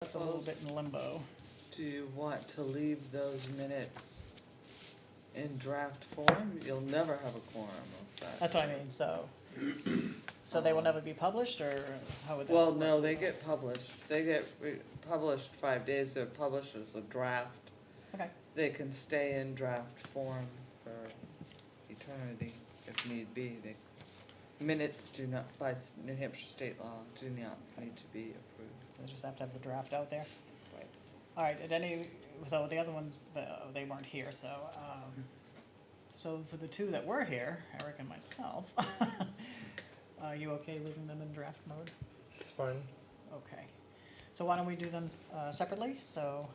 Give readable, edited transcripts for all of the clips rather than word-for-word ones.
That's a little bit in limbo. Do you want to leave those minutes in draft form? You'll never have a quorum of that. That's what I mean, so they will never be published, or how would that Well, work? no, they get published. They get published 5 days. They're published as a draft. Okay, They can stay in draft form for eternity if need be. Minutes do not, by New Hampshire state law, do not need to be approved. so they just have to have the draft out there. Right. All right, so the other ones, they weren't here, so, so for the two that were here, Eric and myself, are you okay leaving them in draft mode? It's fine. Okay, so why don't we do them separately? So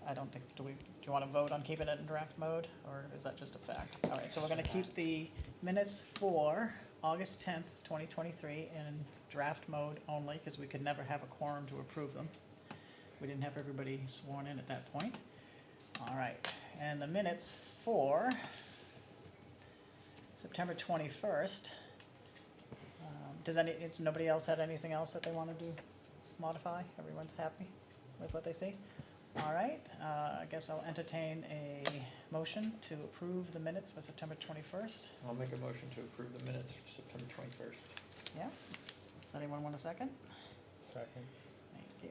I don't think, do you want to vote on keeping it in draft mode, or is that just a fact? All right, so we're going to keep the minutes for August 10th, 2023 in draft mode only, because we could never have a quorum to approve them. We didn't have everybody sworn in at that point. All right, and the minutes for September 21st. Does nobody else had anything else that they want to do, modify? Everyone's happy with what they see? All right, I guess I'll entertain a motion to approve the minutes for September 21st. I'll make a motion to approve the minutes for September 21st. Yeah? Does anyone want a second? Second. Thank you.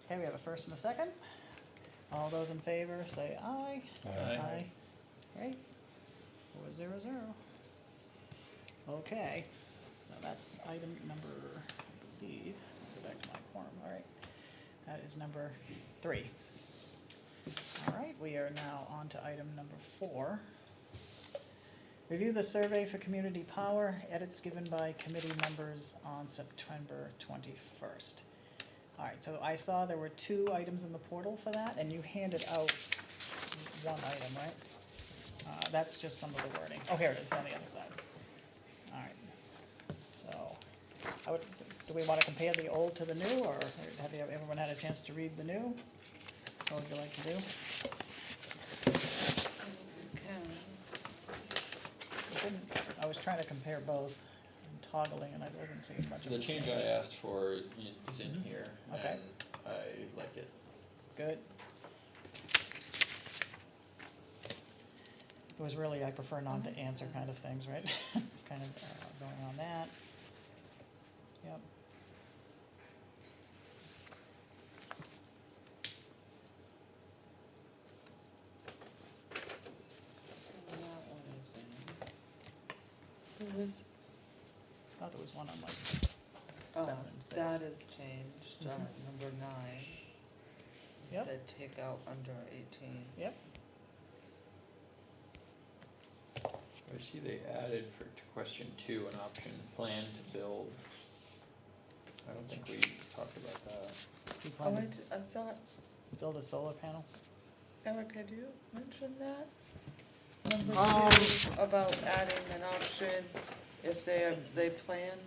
Okay, we have a first and a second. All those in favor say aye. Aye. Great. 4-0-0. Okay, so that's item number, I believe, go back to my quorum, all right. That is number 3. All right, we are now on to item number 4. Review the survey for community power, edits given by committee members on September 21st. All right, so I saw there were 2 items in the portal for that, and you handed out 1 item, right? That's just some of the wording. Oh, here it is on the other side. All right, so do we want to compare the old to the new, or have everyone had a chance to read the new? What would you like to do? I was trying to compare both, and toggling, and I wasn't seeing much of a The change. change I asked for is in here, Okay. and I like it. Good. It was really, I prefer not to answer kind of things, right? Kind of going on that. Yep. So that one is in. So this, I thought there was one on like oh, 7 and 6. that is changed, Mhm. number 9. It Yep. said take out under 18. Yep. I see they added for question 2 an option plan to build. I don't think we talked about that. Do you Oh, plan I thought, to build a solar panel? Eric, had you mentioned that? Number 2, Um, about adding an option if they plan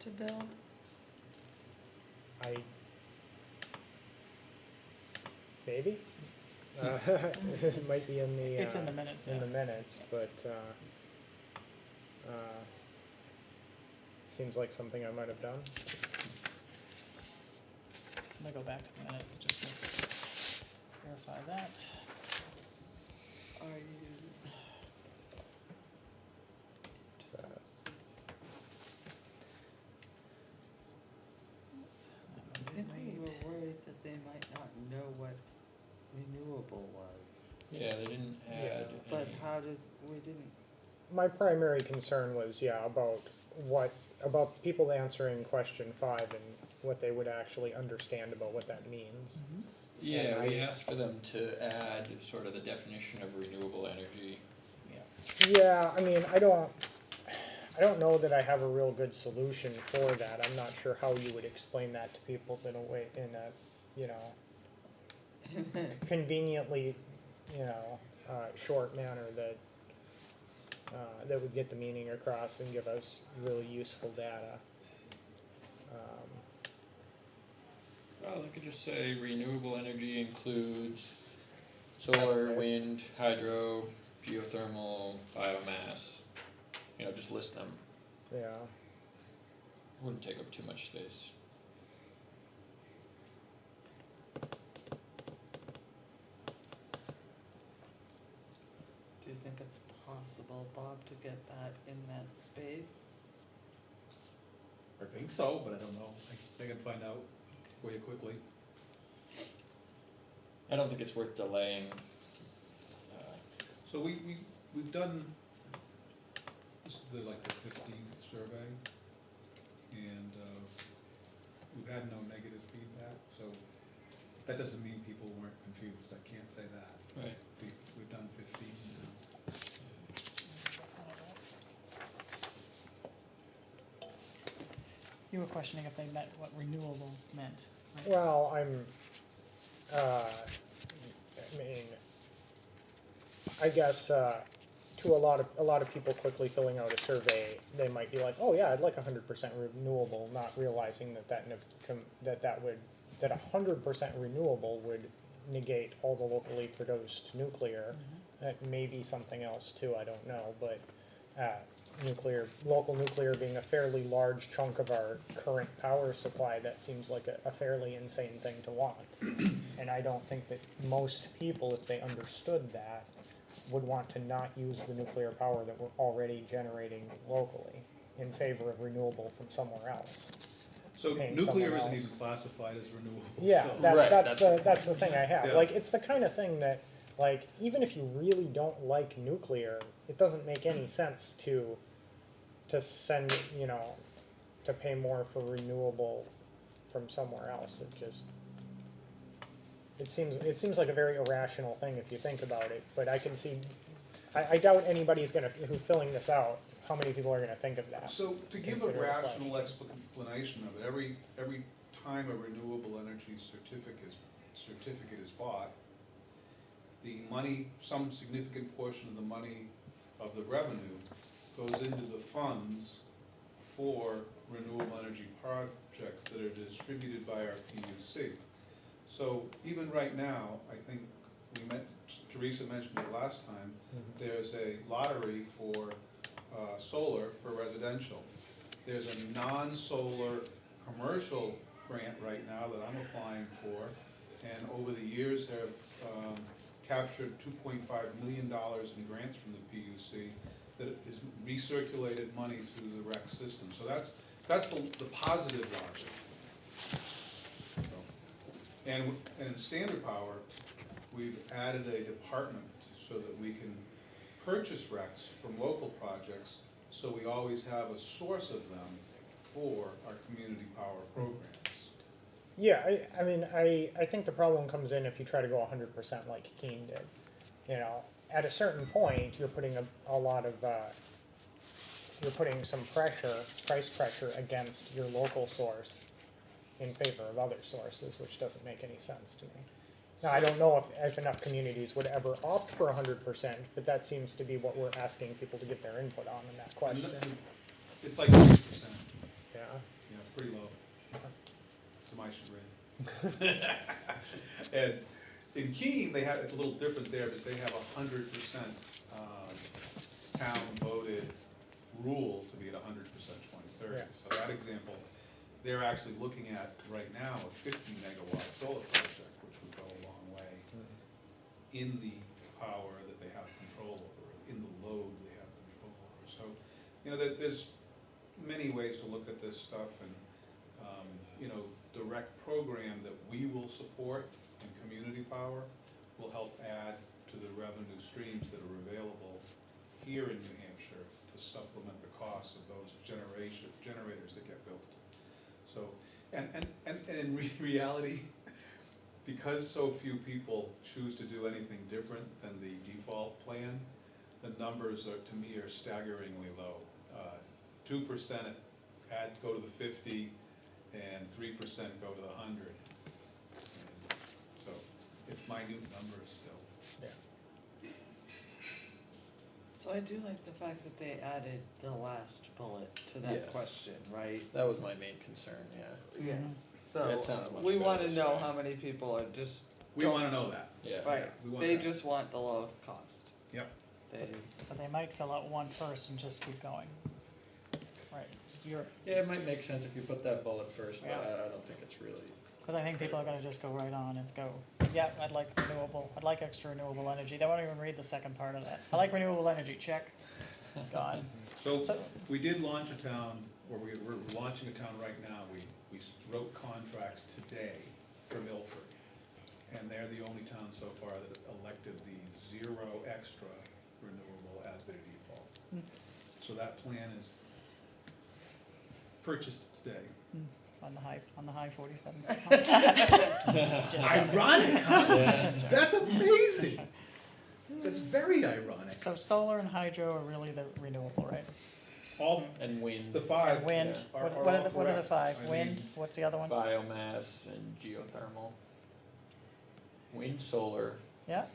to build? Maybe? It might be in the. It's in the minutes, In yeah. the minutes, but, seems like something I might have done. Let me go back to the minutes just to verify that. Are you, Uh, I think we were worried that they might not know what renewable was. Yeah, they didn't add But any. how did, we didn't, My primary concern was, about people answering question 5 and what they would actually understand about what that means. Yeah, and we I- asked for them to add sort of the definition of renewable energy. Yeah. Yeah, I mean, I don't know that I have a real good solution for that. I'm not sure how you would explain that to people in a conveniently, short manner that would get the meaning across and give us really useful data. Well, they could just say renewable energy includes solar, Yes. wind, hydro, geothermal, biomass. Just list them. Yeah. Wouldn't take up too much space. possible, Bob, to get that in that space? I think so, but I don't know. I can find out for you quickly. I don't think it's worth delaying. So we've done, this is like the 15th survey, and we've had no negative feedback, so that doesn't mean people weren't confused, I can't say that. Right. We've done 15 now. You were questioning if they meant what renewable meant, right? Well, I mean, I guess, to a lot of people quickly filling out a survey, they might be like, oh yeah, I'd like 100% renewable, not realizing that 100% renewable would negate all the locally produced nuclear. That may be something else too, I don't know, but, local nuclear being a fairly large chunk of our current power supply, that seems like a fairly insane thing to want. And I don't think that most people, if they understood that, would want to not use the nuclear power that we're already generating locally in favor of renewable from somewhere else. So Paying nuclear someone isn't else. even classified as renewable. Yeah, so- Right, that's the thing I have. Yeah. Like, it's the kind of thing that, like, even if you really don't like nuclear, it doesn't make any sense to send, to pay more for renewable from somewhere else. It seems like a very irrational thing if you think about it, but I can see, I doubt anybody's who's filling this out, how many people are gonna think of that. So to give a Consider it a rational explanation of it, every time a renewable energy certificate is bought, the money, some significant portion of the money of the revenue goes into the funds for renewable energy projects that are distributed by our PUC. So even right now, I think Teresa mentioned it last time, there's a lottery for solar for residential. There's a non-solar commercial grant right now that I'm applying for, and over the years have captured $2.5 million in grants from the PUC that is recirculated money through the rec system. So that's the positive logic. And in Standard Power, we've added a department so that we can purchase recs from local projects, so we always have a source of them for our community power programs. Yeah, I mean, I think the problem comes in if you try to go 100% like Keene did. At a certain point, you're putting a lot of, you're putting some price pressure against your local source in favor of other sources, which doesn't make any sense to me. Now, I don't know if enough communities would ever opt for 100%, but that seems to be what we're asking people to give their input on in that question. It's like 3%. Yeah. Yeah, it's pretty low, to my chagrin. And in Keene, it's a little different there, because they have 100% town voted rule to be at 100% 2030. Yeah. So that example, they're actually looking at right now a 50 megawatt solar project, which would go a long way in the power that they have control over, in the load they have control over. So, there's many ways to look at this stuff, and the rec program that we will support in community power will help add to the revenue streams that are available here in New Hampshire to supplement the costs of those generators that get built. So, and in reality, because so few people choose to do anything different than the default plan, the numbers to me are staggeringly low. 2% go to the 50, and 3% go to the 100. And so it's minute numbers still. Yeah. So I do like the fact that they added the last bullet to that Yeah. question, right? That was my main concern, yeah. Yes. Yeah, it So sounded much we better wanna this know way. how many people are just, We want to know that. Yeah. right, we want they that. just want the lowest cost. Yep. They, But they might fill out one first and just keep going. Right, so Yeah, it might make sense if you put that bullet first, but Yeah. I don't think it's really Because I think people are gonna just go right on and go, yeah, I'd like renewable, I'd like extra renewable energy. They won't even read the second part of that. I like renewable energy, check. Gone. So, So- we did launch a town, or we're launching a town right now, we wrote contracts today for Milford. And they're the only town so far that elected the 0 extra renewable as their default. Hmm. So that plan is purchased today. On the high 47 cents. Ironic, huh? Yeah. That's amazing. That's very ironic. So solar and hydro are really the renewable, right? All, And wind, the five Wind, are what all are the correct. five? I Wind, mean, what's the other one? biomass, and geothermal. Wind, solar, Yeah,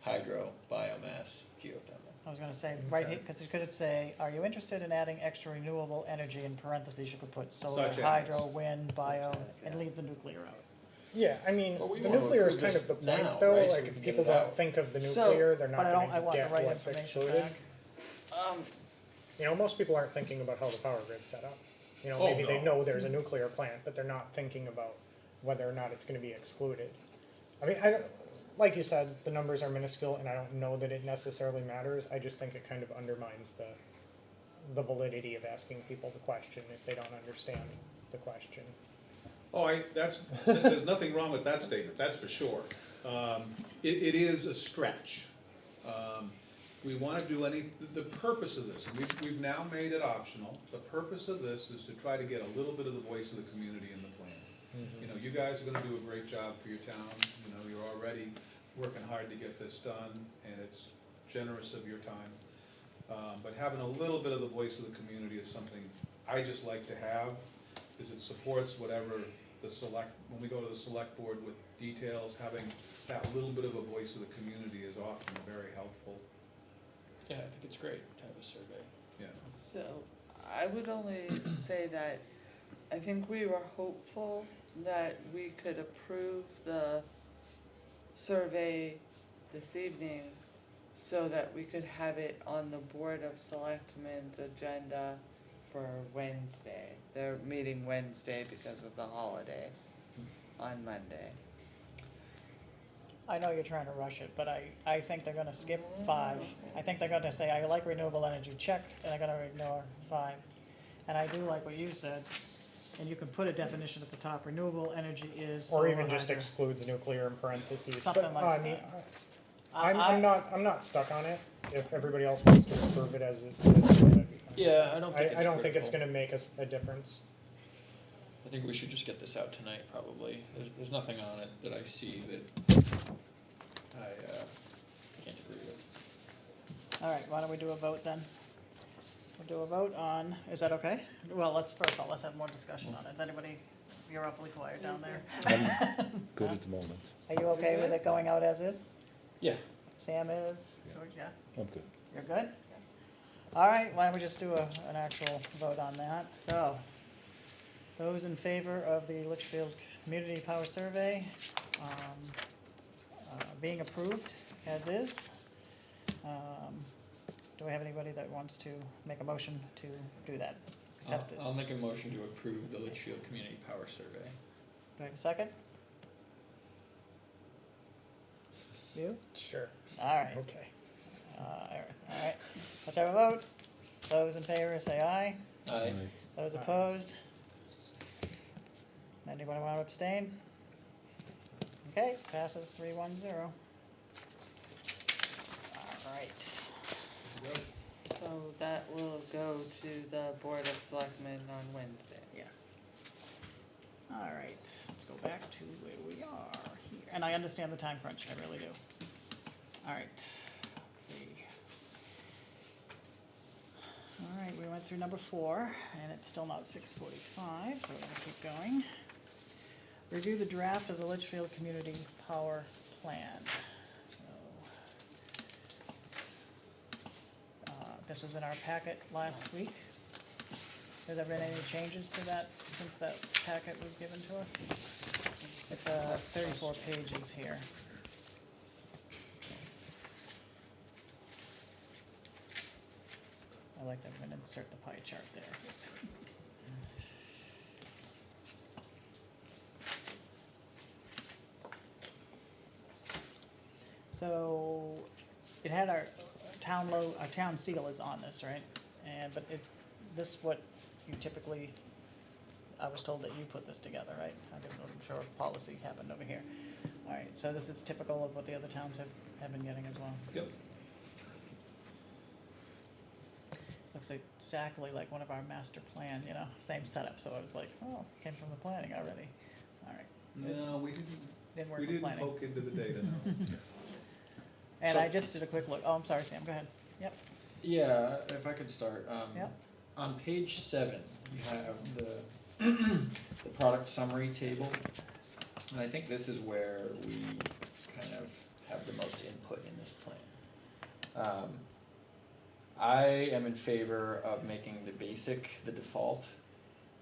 hydro, biomass, geothermal. I was gonna say, right Okay. here, because you could say, are you interested in adding extra renewable energy, in parentheses, you could put solar, Such as. hydro, wind, bio, Such as, and yeah. leave the nuclear out. Yeah, I mean, But we the wanna nuclear is approve kind of the this point now, though, right, so like we if can get people it don't out. think of the So- nuclear, they're not But I gonna want the get right what's information excluded. back. You know, most people aren't thinking about how the power grid's set up. You know, Oh, maybe they no. know there's a nuclear plant, but they're not thinking about whether or not it's gonna be excluded. I mean, I don't, like you said, the numbers are minuscule and I don't know that it necessarily matters, I just think it kind of undermines the validity of asking people the question if they don't understand the question. Oh, there's nothing wrong with that statement, that's for sure. It is a stretch. We wanna do the purpose of this, and we've now made it optional. The purpose of this is to try to get a little bit of the voice of the community in the plan. You know, you guys are gonna do a great job for your town, you know, you're already working hard to get this done, and it's generous of your time. But having a little bit of the voice of the community is something I just like to have, because it supports whatever when we go to the select board with details, having that little bit of a voice of the community is often very helpful, Yeah, I think it's great to have a survey. yeah. So, I would only say that I think we were hopeful that we could approve the survey this evening so that we could have it on the Board of Selectmen's agenda for Wednesday. They're meeting Wednesday because of the holiday on Monday. I know you're trying to rush it, but I think they're gonna skip 5. I think they're gonna say, I like renewable energy, check, and they're gonna ignore 5. And I do like what you said, and you can put a definition at the top, renewable energy is Or solar, even just hydro. excludes nuclear in parentheses. Something But, like I mean, that. I'm not stuck on it. If everybody else wants to approve it as it is, that'd be fine. Yeah, I don't think it's I don't think it's critical. gonna make us a difference. I think we should just get this out tonight, probably. There's nothing on it that I see that I can't agree with. All right, why don't we do a vote then? We'll do a vote on, is that okay? Well, let's have more discussion on it. Is anybody, you're awfully quiet down there. I'm good at the moment. Are you okay with it going out as is? Yeah. Sam is? George, yeah? I'm good. You're good? All right, why don't we just do an actual vote on that? So, those in favor of the Litchfield Community Power Survey being approved as is? Do we have anybody that wants to make a motion to do that? Accept it? I'll make a motion to approve the Litchfield Community Power Survey. Do I have a second? You? Sure, All right. okay. All right, let's have a vote. Those in favor say aye. Aye. Those Aye. opposed? Anybody want to abstain? Okay, passes 3-1-0. All right. So that will go to the Board of Selectmen on Wednesday. Yes. All right, let's go back to where we are here. And I understand the time crunch, I really do. All right, let's see. All right, we went through number 4, and it's still not 6:45, so we're gonna keep going. Review the draft of the Litchfield Community Power Plan. So, this was in our packet last week. Has there been any changes to that since that packet was given to us? It's 34 pages here. I like that, I'm gonna insert the pie chart there. So, it had our our town seal is on this, right? And, but is this what you typically, I was told that you put this together, right? I'm sure policy happened over here. All right, so this is typical of what the other towns have been getting as well. Yep. Looks exactly like one of our master plan, you know, same setup, so I was like, oh, came from the planning already. All right, No, didn't work we with didn't planning. poke into the data, no. And So- I just did a quick look, oh, I'm sorry, Sam, go ahead. Yep, Yeah, if I could start, Yep. on page 7, you have the, the product summary table. And I think this is where we kind of have the most input in this plan. I am in favor of making the basic the default,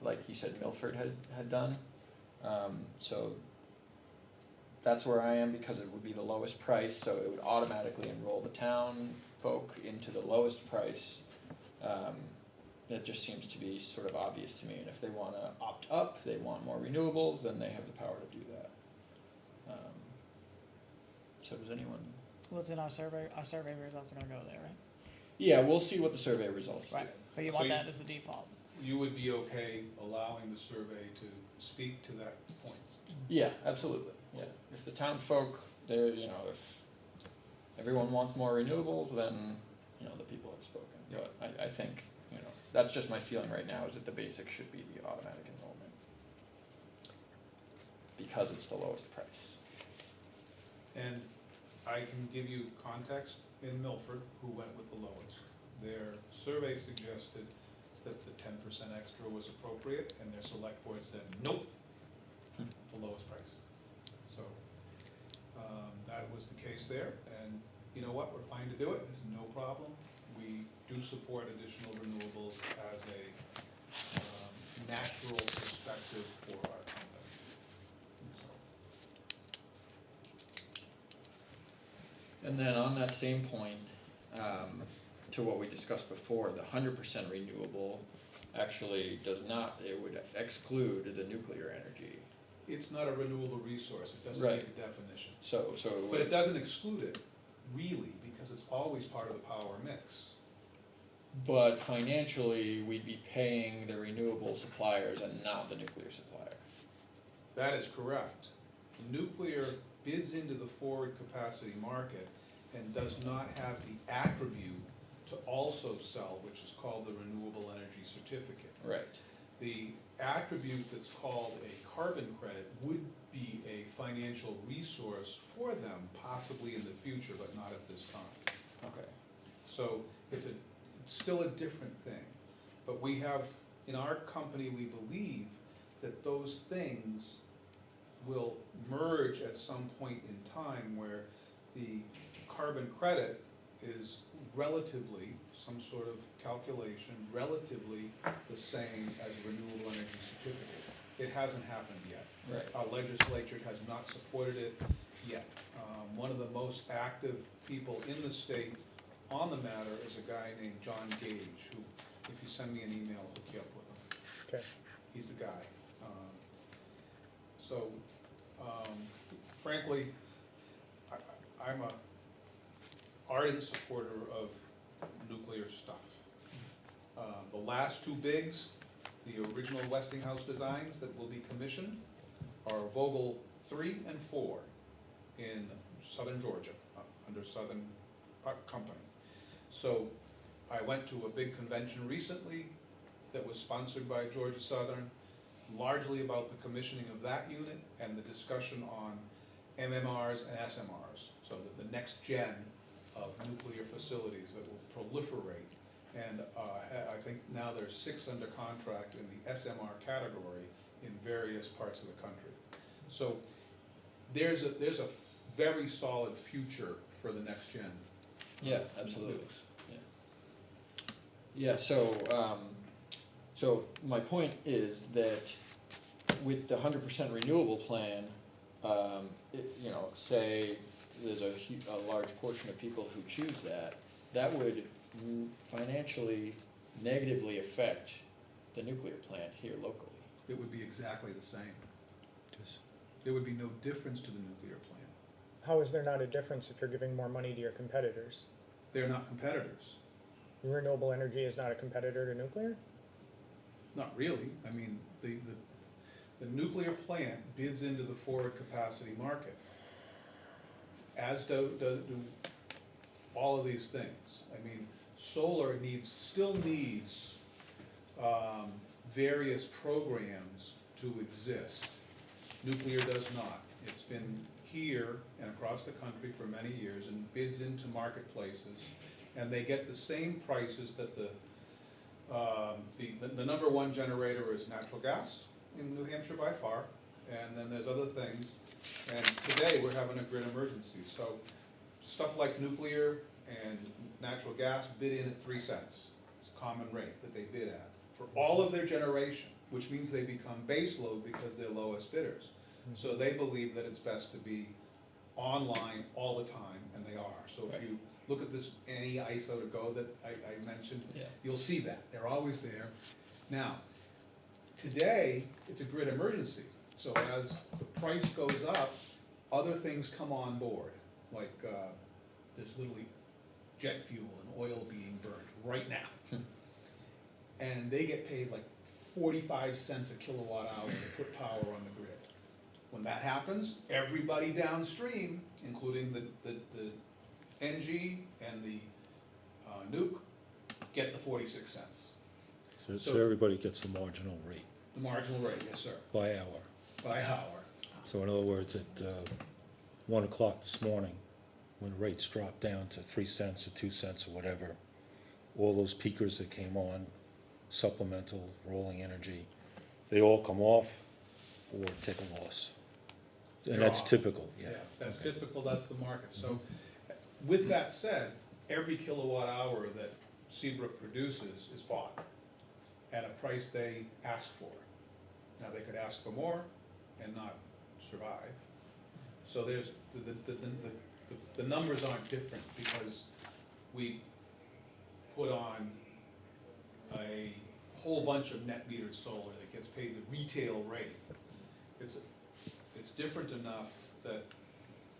like you said Milford had done. So that's where I am because it would be the lowest price, so it would automatically enroll the town folk into the lowest price. That just seems to be sort of obvious to me, and if they wanna opt up, they want more renewables, then they have the power to do that. So does anyone? well, it's in our survey results are gonna go there, right? Yeah, we'll see what the survey results do. Right, but you So want you- that as the default. You would be okay allowing the survey to speak to that point? Yeah, absolutely, yeah. If the town folk, they're, you know, if everyone wants more renewables, then, you know, the people have spoken. Yep. But I think, you know, that's just my feeling right now, is that the basic should be the automatic enrollment. Because it's the lowest price. And I can give you context in Milford, who went with the lowest. Their survey suggested that the 10% extra was appropriate, and their select board said, nope, the lowest price. So, that was the case there, and you know what, we're fine to do it, it's no problem. We do support additional renewables as a natural perspective for our company. So, And then on that same point, to what we discussed before, the 100% renewable actually does not, it would exclude the nuclear energy. it's not a renewable resource, it doesn't Right. meet the definition. So it But it would, doesn't exclude it, really, because it's always part of the power mix. but financially, we'd be paying the renewable suppliers and not the nuclear supplier. That is correct. Nuclear bids into the forward capacity market and does not have the attribute to also sell, which is called the renewable energy certificate. Right. The attribute that's called a carbon credit would be a financial resource for them, possibly in the future, but not at this time. Okay. So it's still a different thing. But we have, in our company, we believe that those things will merge at some point in time where the carbon credit is relatively, some sort of calculation, relatively the same as a renewable energy certificate. It hasn't happened yet. Right. Our legislature has not supported it yet. One of the most active people in the state on the matter is a guy named John Gage, who, if you send me an email, I'll hook you up with him. Okay. He's the guy. So, frankly, I'm a ardent supporter of nuclear stuff. The last two bigs, the original Westinghouse designs that will be commissioned, are Vogtle 3 and 4 in southern Georgia, under Southern Company. So I went to a big convention recently that was sponsored by Georgia Southern, largely about the commissioning of that unit and the discussion on MMRs and SMRs, so that the next gen of nuclear facilities that will proliferate. And I think now there's 6 under contract in the SMR category in various parts of the country. So there's a very solid future for the next gen. Yeah, absolutely. nukes. Yeah, so my point is that with the 100% renewable plan, you know, say there's a large portion of people who choose that, that would financially negatively affect the nuclear plant here locally. It would be exactly the same. There would be no difference to the nuclear plant. How is there not a difference if you're giving more money to your competitors? They're not competitors. Renewable energy is not a competitor to nuclear? Not really. I mean, the nuclear plant bids into the forward capacity market, as do all of these things. I mean, solar still needs various programs to exist. Nuclear does not. It's been here and across the country for many years and bids into marketplaces, and they get the same prices that the number one generator is natural gas in New Hampshire by far, and then there's other things. And today we're having a grid emergency, so stuff like nuclear and natural gas bid in at 3 cents. It's a common rate that they bid at for all of their generation, which means they become base load because they're lowest bidders. So they believe that it's best to be online all the time, and they are. So if you look at this any ISO to go that I mentioned, you'll see that. They're always there. Now, today, it's a grid emergency. So as the price goes up, other things come on board. Like there's literally jet fuel and oil being burned right now. And they get paid like 45 cents a kilowatt hour to put power on the grid. When that happens, everybody downstream, including the NG and the nuke, get the 46 cents. So everybody gets the marginal rate The marginal rate, yes, sir, by hour. by hour. So in other words, at 1 o'clock this morning, when rates dropped down to 3 cents or 2 cents or whatever, all those peakers that came on, supplemental, rolling energy, they all come off or take a loss. And They're that's off. typical, yeah. That's Okay. typical, that's the market. So with that said, every kilowatt hour that Seabrook produces is bought at a price they ask for. Now, they could ask for more and not survive. So there's, the numbers aren't different because we put on a whole bunch of net metered solar that gets paid the retail rate. It's different enough that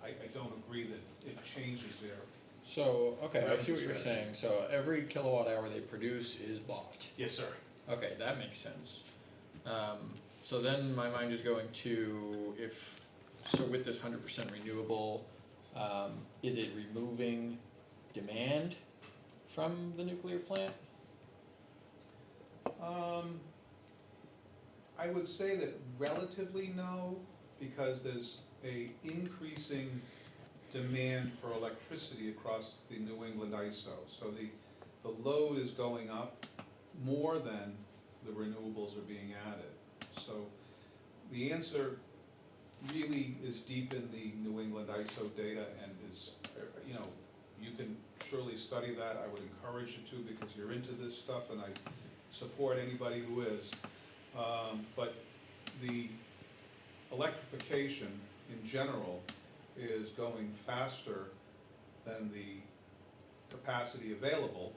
I don't agree that it changes their, So, okay, I see what you're Revenue saying, so every kilowatt hour they produce is bought. yes, sir. Okay, that makes sense. So then my mind is going to so with this 100% renewable, is it removing demand from the nuclear plant? I would say that relatively no, because there's a increasing demand for electricity across the New England ISO. So the load is going up more than the renewables are being added. So the answer really is deep in the New England ISO data and is, you know, you can surely study that. I would encourage you to because you're into this stuff and I support anybody who is. But the electrification in general is going faster than the capacity available.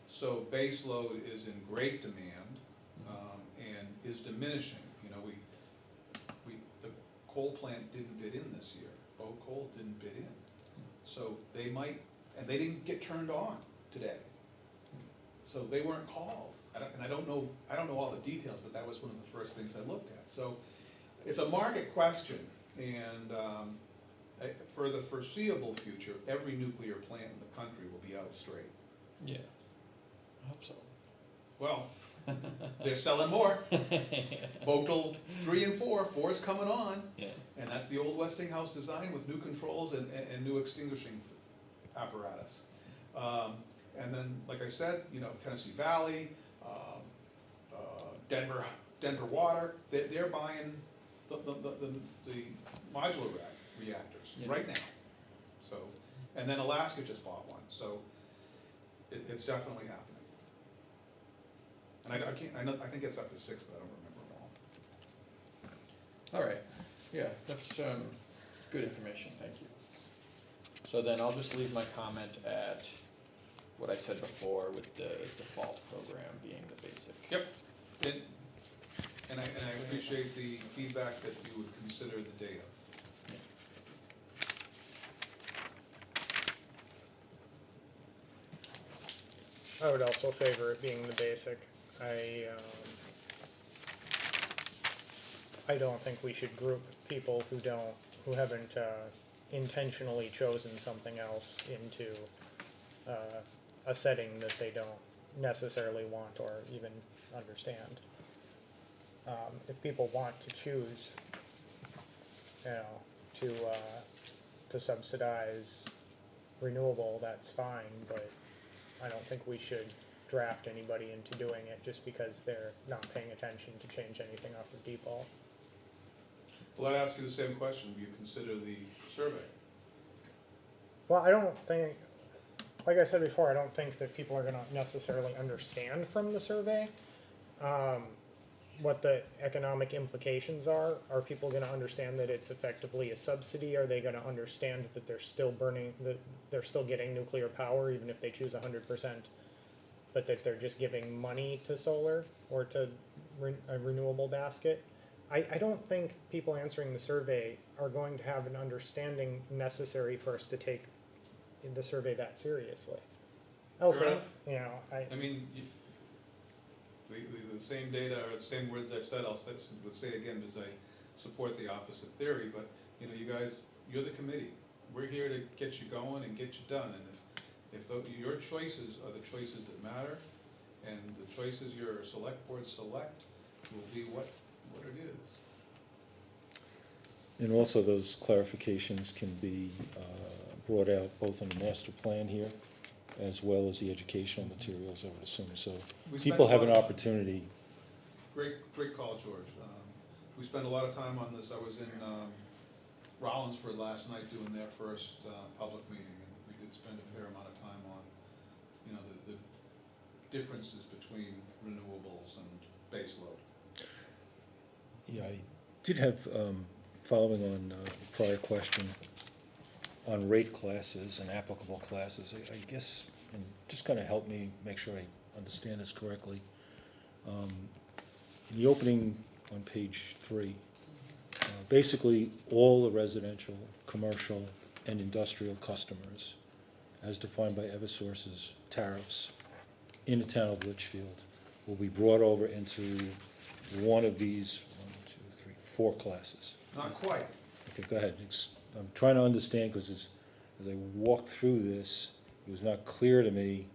So base load is in great demand and is diminishing. You know, the coal plant didn't bid in this year. Bow Coal didn't bid in. So they might, and they didn't get turned on today. So they weren't called. I don't know all the details, but that was one of the first things I looked at. So it's a market question, and for the foreseeable future, every nuclear plant in the country will be out straight. Yeah, I hope so. Well, they're selling more. Vogtle 3 and 4, 4's coming on, Yeah. and that's the old Westinghouse design with new controls and new extinguishing apparatus. And then, like I said, you know, Tennessee Valley, Denver Water, they're buying the modular reactors right now. So, and then Alaska just bought one, so it's definitely happening. And I think it's up to 6, but I don't remember them all. All right, yeah, that's good information, thank you. So then I'll just leave my comment at what I said before with the default program being the basic. Yep, and I appreciate the feedback that you would consider the data. I would also favor it being the basic. I don't think we should group people who haven't intentionally chosen something else into a setting that they don't necessarily want or even understand. If people want to choose, you know, to subsidize renewable, that's fine, but I don't think we should draft anybody into doing it just because they're not paying attention to change anything off of default. Well, I'd ask you the same question, do you consider the survey? Well, I don't think, like I said before, I don't think that people are gonna necessarily understand from the survey what the economic implications are. Are people gonna understand that it's effectively a subsidy? Are they gonna understand that they're still that they're still getting nuclear power even if they choose 100%, but that they're just giving money to solar or to a renewable basket? I don't think people answering the survey are going to have an understanding necessary for us to take the survey that seriously. Also, enough. you know, I mean, the same data or the same words I've said, would say again, because I support the opposite theory, but, you know, you guys, you're the committee. We're here to get you going and get you done, and if your choices are the choices that matter, and the choices your select board select will be what it is. And also those clarifications can be brought out both in the master plan here as well as the educational materials, I would assume. So We people spent have a an lot of- opportunity. Great call, George. We spent a lot of time on this. I was in Rollinsford last night doing their first public meeting, and we did spend a fair amount of time on, you know, the differences between renewables and baseload. Yeah, I did have, following on a prior question, on rate classes and applicable classes, I guess, and just kind of help me make sure I understand this correctly. In the opening on page 3, basically all the residential, commercial, and industrial customers, as defined by Eversource's tariffs in the town of Litchfield, will be brought over into one of these 4 classes. Not quite. Okay, go ahead. I'm trying to understand, because as I walked through this, it was not clear to me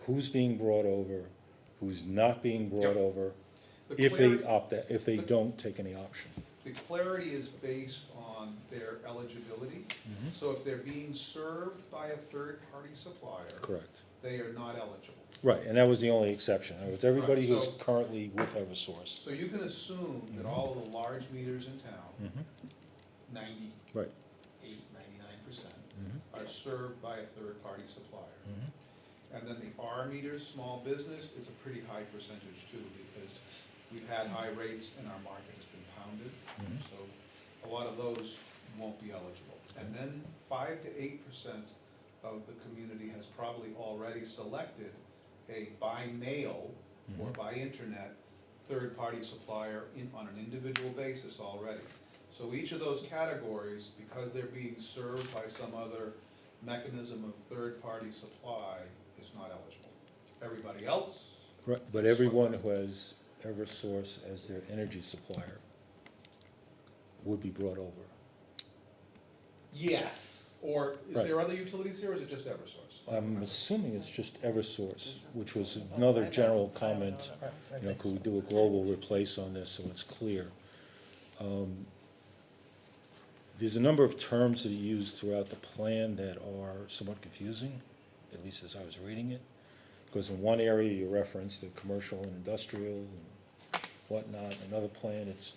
who's being brought over, who's not being brought Yep. over, The if they clarity- opt out, if they don't take any option. The clarity is based on their eligibility. So if they're being served by a third-party supplier, Correct. they are not eligible. Right, and that was the only exception. In other words, everybody Right, who's so- currently with Eversource. So you can assume that all of the large meters in town, 98, Right. 99%, are served by a third-party supplier. And then the R meters, small business, is a pretty high percentage too, because we've had high rates and our market has been pounded. So a lot of those won't be eligible. And then 5 to 8% of the community has probably already selected a by mail or by internet third-party supplier on an individual basis already. So each of those categories, because they're being served by some other mechanism of third-party supply, is not eligible. Everybody else, Right, but everyone who has Eversource as their energy supplier would be brought over. yes. Or is Right. there other utilities here, or is it just Eversource? I'm assuming it's just Eversource, which was another general comment, you know, could we do a global replace on this so it's clear? There's a number of terms that are used throughout the plan that are somewhat confusing, at least as I was reading it. Because in one area you reference the commercial and industrial and whatnot, in another plan it's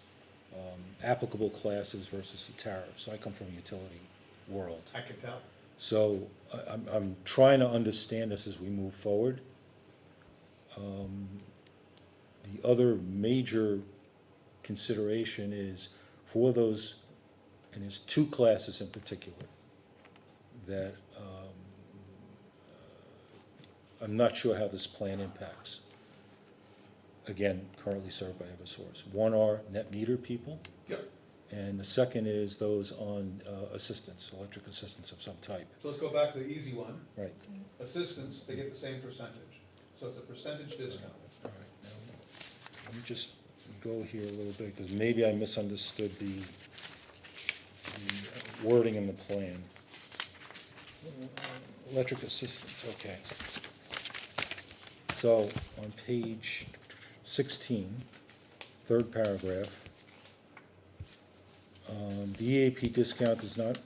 applicable classes versus the tariff. So I come from a utility world. I can tell. So I'm trying to understand this as we move forward. The other major consideration is for those, and there's 2 classes in particular that I'm not sure how this plan impacts. Again, currently served by Eversource. One are net meter people, Yep. and the second is those on assistance, electric assistance of some type. So let's go back to the easy one. Right. Assistants, they get the same percentage. So it's a percentage discount. All right, now, let me just go here a little bit, because maybe I misunderstood the wording in the plan. Electric assistance, okay. So, on page 16, third paragraph, the EAP discount does not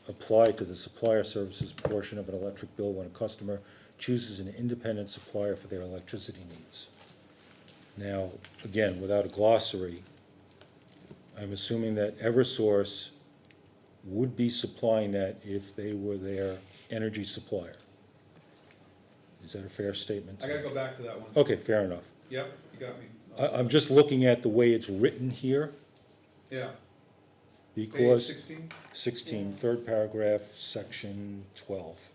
apply to the supplier services portion of an electric bill when a customer chooses an independent supplier for their electricity needs. Now, again, without a glossary, I'm assuming that Eversource would be supplying that if they were their energy supplier. Is that a fair statement? I gotta go back to that one. Okay, fair enough. Yep, you got me. I'm just looking at the way it's written here, Yeah. Page because 16? 16, Yeah. third paragraph, section 12.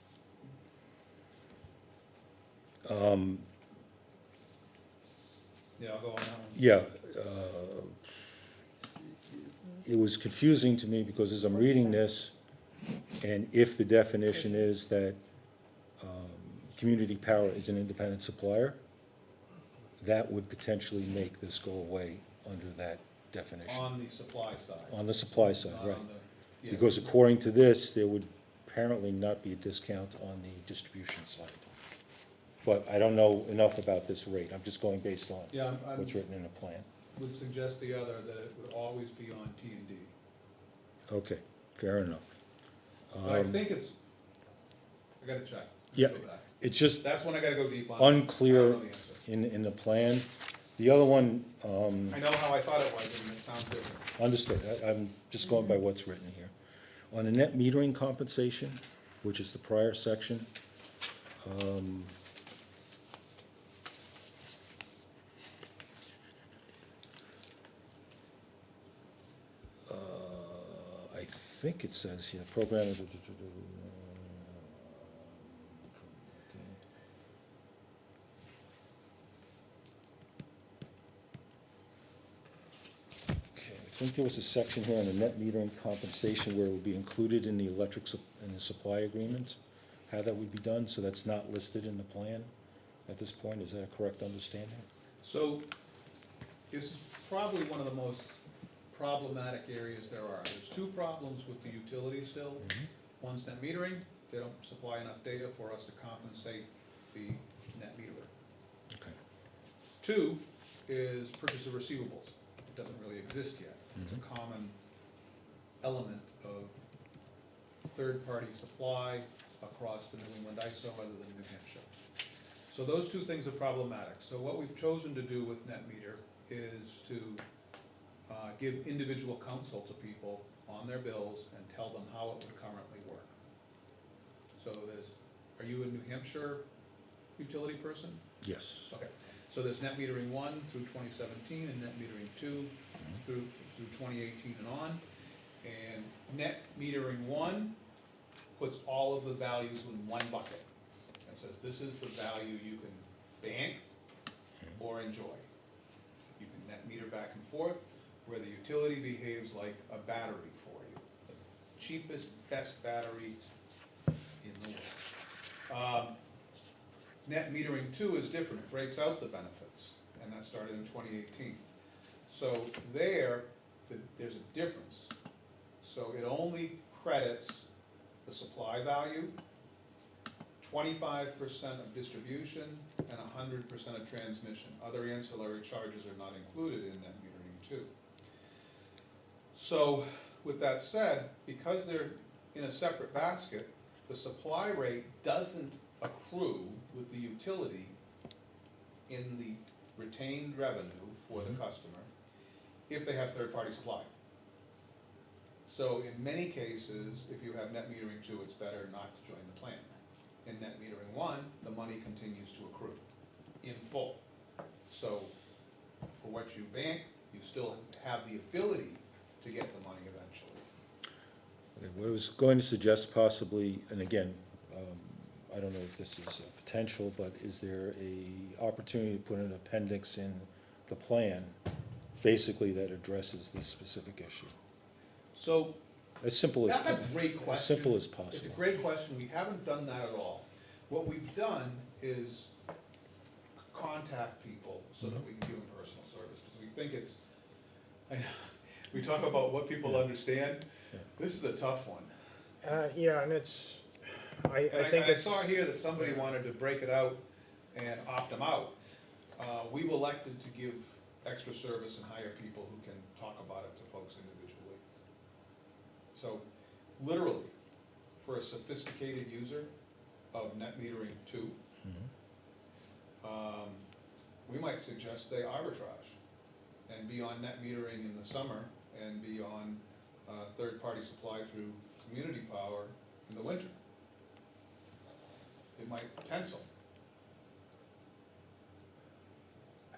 Yeah, I'll go on that one. Yeah, it was confusing to me because as I'm reading this, and if the definition is that Community Power is an independent supplier, that would potentially make this go away under that definition. On the supply side. On the supply side, not right. on the- yeah. Because according to this, there would apparently not be a discount on the distribution side. But I don't know enough about this rate, I'm just going based on Yeah, I what's written in the plan. would suggest the other, that it would always be on T&D. Okay, fair enough. But I think it's, I gotta check. Yeah. Go back. It's just That's when I gotta go deep on. unclear I don't know the answer. in the plan. The other one, I know how I thought it was, and it sounds different. understood, I'm just going by what's written here. On the net metering compensation, which is the prior section, I think it says here, program is. Okay, I think there was a section here on the net metering compensation where it would be included in the in the supply agreement, how that would be done, so that's not listed in the plan at this point, is that a correct understanding? So, this is probably one of the most problematic areas there are. There's two problems with the utility still. One's net metering, they don't supply enough data for us to compensate the net meterer. Okay. Two is purchase of receivables. It doesn't really exist yet. It's a common element of third-party supply across the New England ISO other than New Hampshire. So those two things are problematic. So what we've chosen to do with net meter is to give individual counsel to people on their bills and tell them how it would currently work. So are you a New Hampshire utility person? Yes. Okay, so there's net metering 1 through 2017 and net metering 2 through 2018 and on. And net metering 1 puts all of the values in one bucket and says this is the value you can bank or enjoy. You can net meter back and forth, where the utility behaves like a battery for you, the cheapest, best battery in the world. Net metering 2 is different, it breaks out the benefits, and that started in 2018. So there's a difference. So it only credits the supply value, 25% of distribution, and 100% of transmission. Other ancillary charges are not included in net metering 2. So with that said, because they're in a separate basket, the supply rate doesn't accrue with the utility in the retained revenue for the customer if they have third-party supply. So in many cases, if you have net metering 2, it's better not to join the plan. In net metering 1, the money continues to accrue in full. So for what you bank, you still have the ability to get the money eventually. Okay, what I was going to suggest possibly, and again, I don't know if this is a potential, but is there a opportunity to put an appendix in the plan, basically that addresses this specific issue? So As simple as, that's a great as question. simple as It's a possible. great question. We haven't done that at all. What we've done is contact people so that we can give them personal service, because we think it's, we talk about what people understand, this is a tough one. Yeah, and it's, I And think I it's. saw here that somebody wanted to break it out and opt them out. We've elected to give extra service and hire people who can talk about it to folks individually. So, literally, for a sophisticated user of net metering 2, we might suggest they arbitrage and be on net metering in the summer and be on third-party supply through community power in the winter. It might pencil.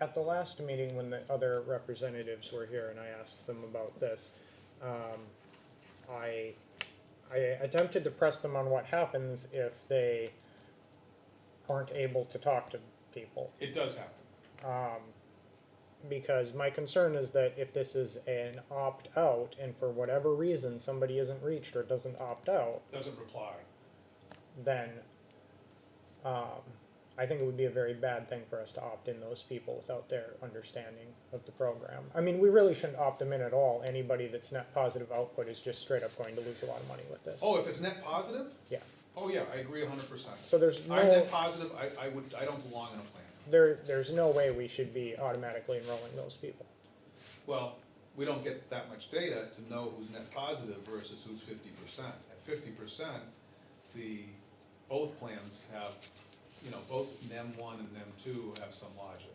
At the last meeting, when the other representatives were here and I asked them about this, I attempted to press them on what happens if they aren't able to talk to people. It does happen. Because my concern is that if this is an opt-out and for whatever reason somebody isn't reached or doesn't opt out, Doesn't reply. then I think it would be a very bad thing for us to opt in those people without their understanding of the program. I mean, we really shouldn't opt them in at all. Anybody that's net positive output is just straight up going to lose a lot of money with this. Oh, if it's net positive? Yeah. Oh, yeah, I agree 100%. So there's I'm no, net positive, I don't belong in a plan. there's no way we should be automatically enrolling those people. Well, we don't get that much data to know who's net positive versus who's 50%. At 50%, both plans have, both NEM 1 and NEM 2 have some logic.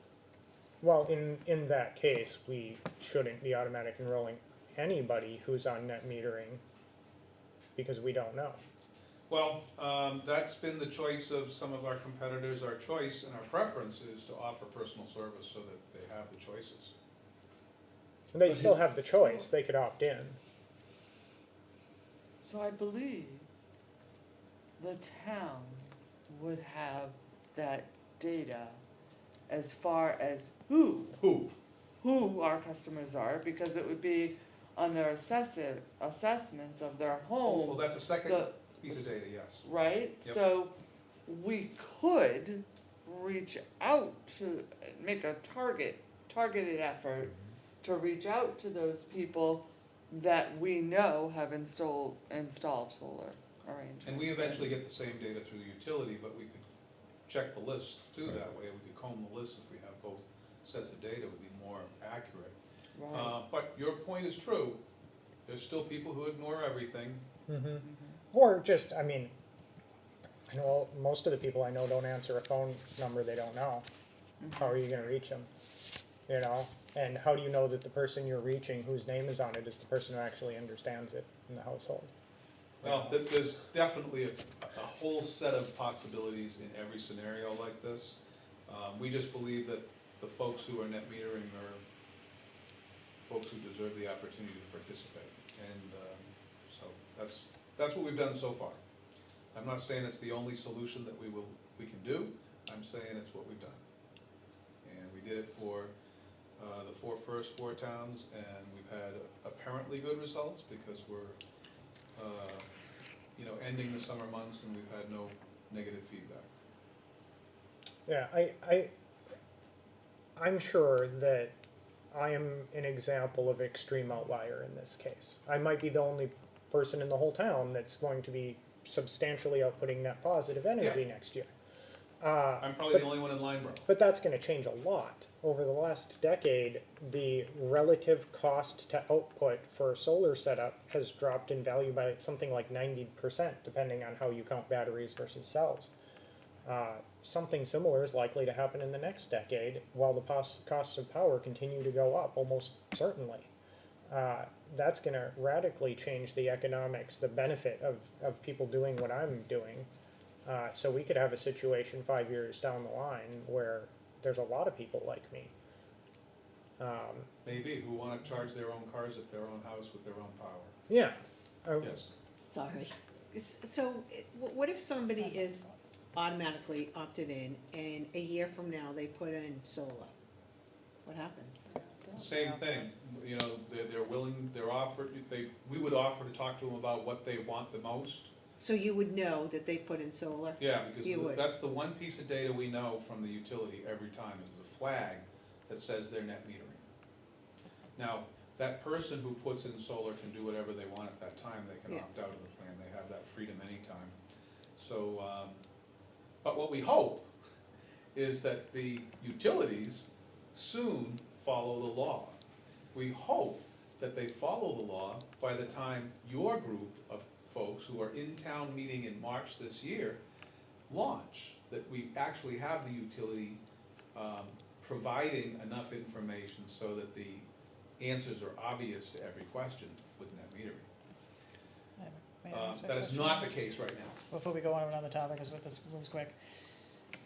Well, in that case, we shouldn't be automatic enrolling anybody who's on net metering because we don't know. Well, that's been the choice of some of our competitors. Our choice and our preference is to offer personal service so that they have the choices. And they'd still have the choice, they could opt in. So I believe the town would have that data as far as who our customers are, because it would be on their assessments of their Oh, home, that's a second the- piece of data, yes. right? Yep. So we could reach out to, make a targeted effort to reach out to those people that we know have installed solar arrangements. And we eventually get the same data through the utility, but we could check the list too that way. We could comb the list if we have both sets of data, it would be more accurate. Right. But your point is true. There's still people who ignore everything. Mm-hmm. Or just, I mean, I know most of the people I know don't answer a phone number they don't know. How are you gonna reach them? And how do you know that the person you're reaching, whose name is on it, is the person who actually understands it in the household? Well, there's definitely a whole set of possibilities in every scenario like this. We just believe that the folks who are net metering are folks who deserve the opportunity to participate. And so that's what we've done so far. I'm not saying it's the only solution that we can do. I'm saying it's what we've done. And we did it for the first four towns, and we've had apparently good results because we're ending the summer months and we've had no negative feedback. Yeah, I'm sure that I am an example of extreme outlier in this case. I might be the only person in the whole town that's going to be substantially outputting net positive energy next year. I'm probably the only one in Lineborough. But that's going to change a lot. Over the last decade, the relative cost to output for a solar setup has dropped in value by something like 90%, depending on how you count batteries versus cells. Something similar is likely to happen in the next decade, while the costs of power continue to go up, almost certainly. That's going to radically change the economics, the benefit of people doing what I'm doing. So we could have a situation 5 years down the line where there's a lot of people like me. Maybe, who want to charge their own cars at their own house with their own power. Yeah. Yes. Sorry. What if somebody is automatically opted in and a year from now they put in solar? What happens? Same thing, they're willing, we would offer to talk to them about what they want the most, So you would know that they put in solar? Yeah, You because would. that's the one piece of data we know from the utility every time, is the flag that says they're net metering. Now, that person who puts in solar can do whatever they want at that time, they can Yeah. opt out of the plan, they have that freedom anytime. So, but what we hope is that the utilities soon follow the law. We hope that they follow the law by the time your group of folks who are in town meeting in March this year launch, that we actually have the utility providing enough information so that the answers are obvious to every question with net metering. May I ask a That is question? not the case right now. Before we go on to another topic, because with this moves quick,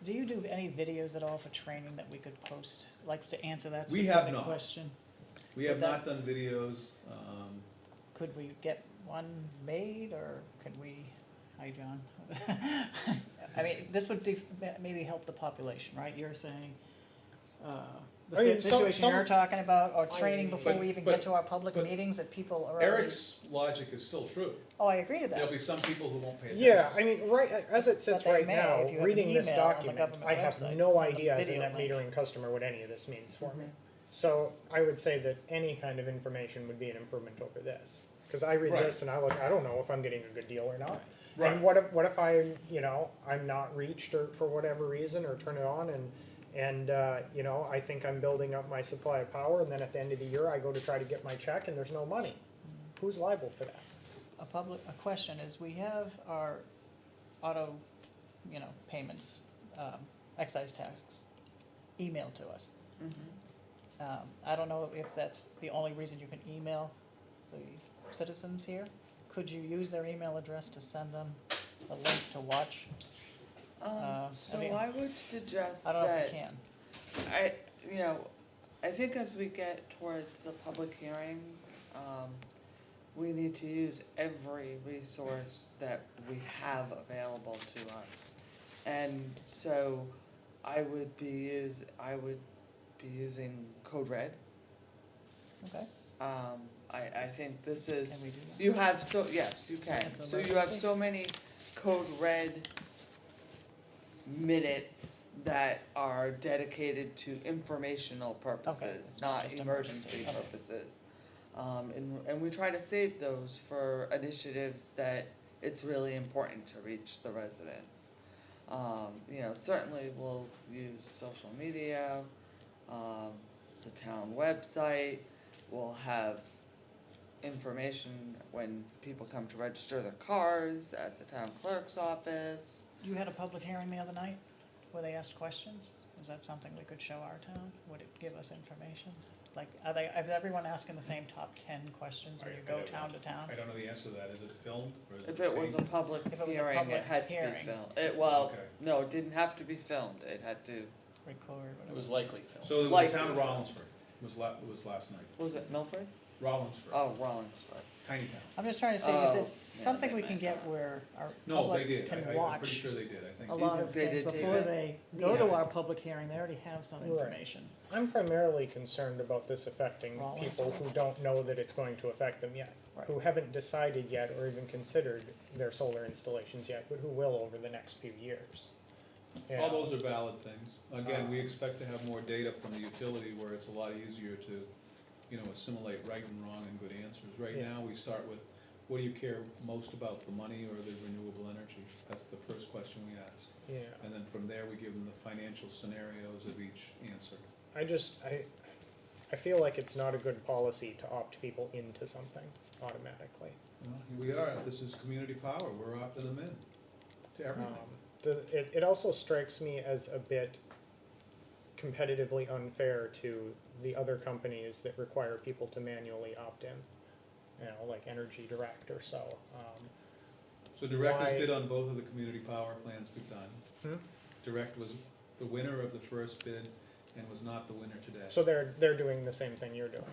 do you do any videos at all for training that we could post, like to answer that We have specific not. question? We have Would not that- done videos, Could we get one made, or could we, hi, John. I mean, this would maybe help the population, right? You're saying, I mean, the some- situation you're talking about, or I- training before we even But- get to our public but meetings, that people are already. Eric's logic is still true. Oh, I agree to There'll that. be some people who won't pay attention. Yeah, I mean, right, as it sits But they right may now, if you have an reading this email on the document, government I have website to no send them idea as a video net link. metering customer what any of this means for me. Mhm. So I would say that any kind of information would be an improvement over this. Cause I read Right. this and I look, I don't know if I'm getting a good deal or not. Right. And what if I, I'm not reached or for whatever reason, or turn it on and I think I'm building up my supply of power, and then at the end of the year, I go to try to get my check and there's no money. Who's liable for that? A question is, we have our auto, payments, excise tax emailed to us. I don't know if that's the only reason you can email the citizens here. Could you use their email address to send them a link to watch? So mean, I would suggest I don't know if that, you can. I think as we get towards the public hearings, we need to use every resource that we have available to us. And so I would be using Code Red. Okay, I think this is, can we do that? you have yes, you can. It's an So you have emergency. so many Code Red minutes that are dedicated to informational purposes, it's not not just emergency emergency. Okay. purposes. And we try to save those for initiatives that it's really important to reach the residents. Certainly we'll use social media, the town website, we'll have information when people come to register their cars at the town clerk's office. You had a public hearing the other night where they asked questions. Is that something we could show our town? Would it give us information? Like, is everyone asking the same top 10 questions when you I go don't- town to town? I don't know the answer to that. Is it filmed or is it If it was a taped? public If it was a hearing, public it had to be hearing. filmed. Okay. No, it didn't have to be filmed, it had to, Record, It whatever. was likely filmed. So it was Like- the town of Rollinsford, was last night. was it Milford? Rollinsford, Oh, Rollinsford. tiny town. I'm just trying to see if Oh, there's yeah, something they we can might get not. where our No, they public did. can I'm pretty watch sure they did, I think. a lot of They things did before tape it? they go to Yeah. our public hearing. They already have some Right. information. I'm primarily concerned about this affecting Well, people who don't know that it's going to affect them yet, Right. who haven't decided yet or even considered their solar installations yet, but who will over the next few years. Yeah. All those are valid things. Again, we expect to have more data from the utility where it's a lot easier to, assimilate right and wrong and good answers. Right Yeah. now, we start with, what do you care most about, the money or the renewable energy? That's the first question we ask. Yeah, And then from there, we give them the financial scenarios of each answer. I feel like it's not a good policy to opt people into something automatically. Well, here we are. This is community power. We're opting them in to everything. It also strikes me as a bit competitively unfair to the other companies that require people to manually opt in, like Energy Direct or so. So Direct Why- has bid on both of the community power plans we've done. Hmm? Direct was the winner of the first bid and was not the winner today. So they're doing the same thing you're doing.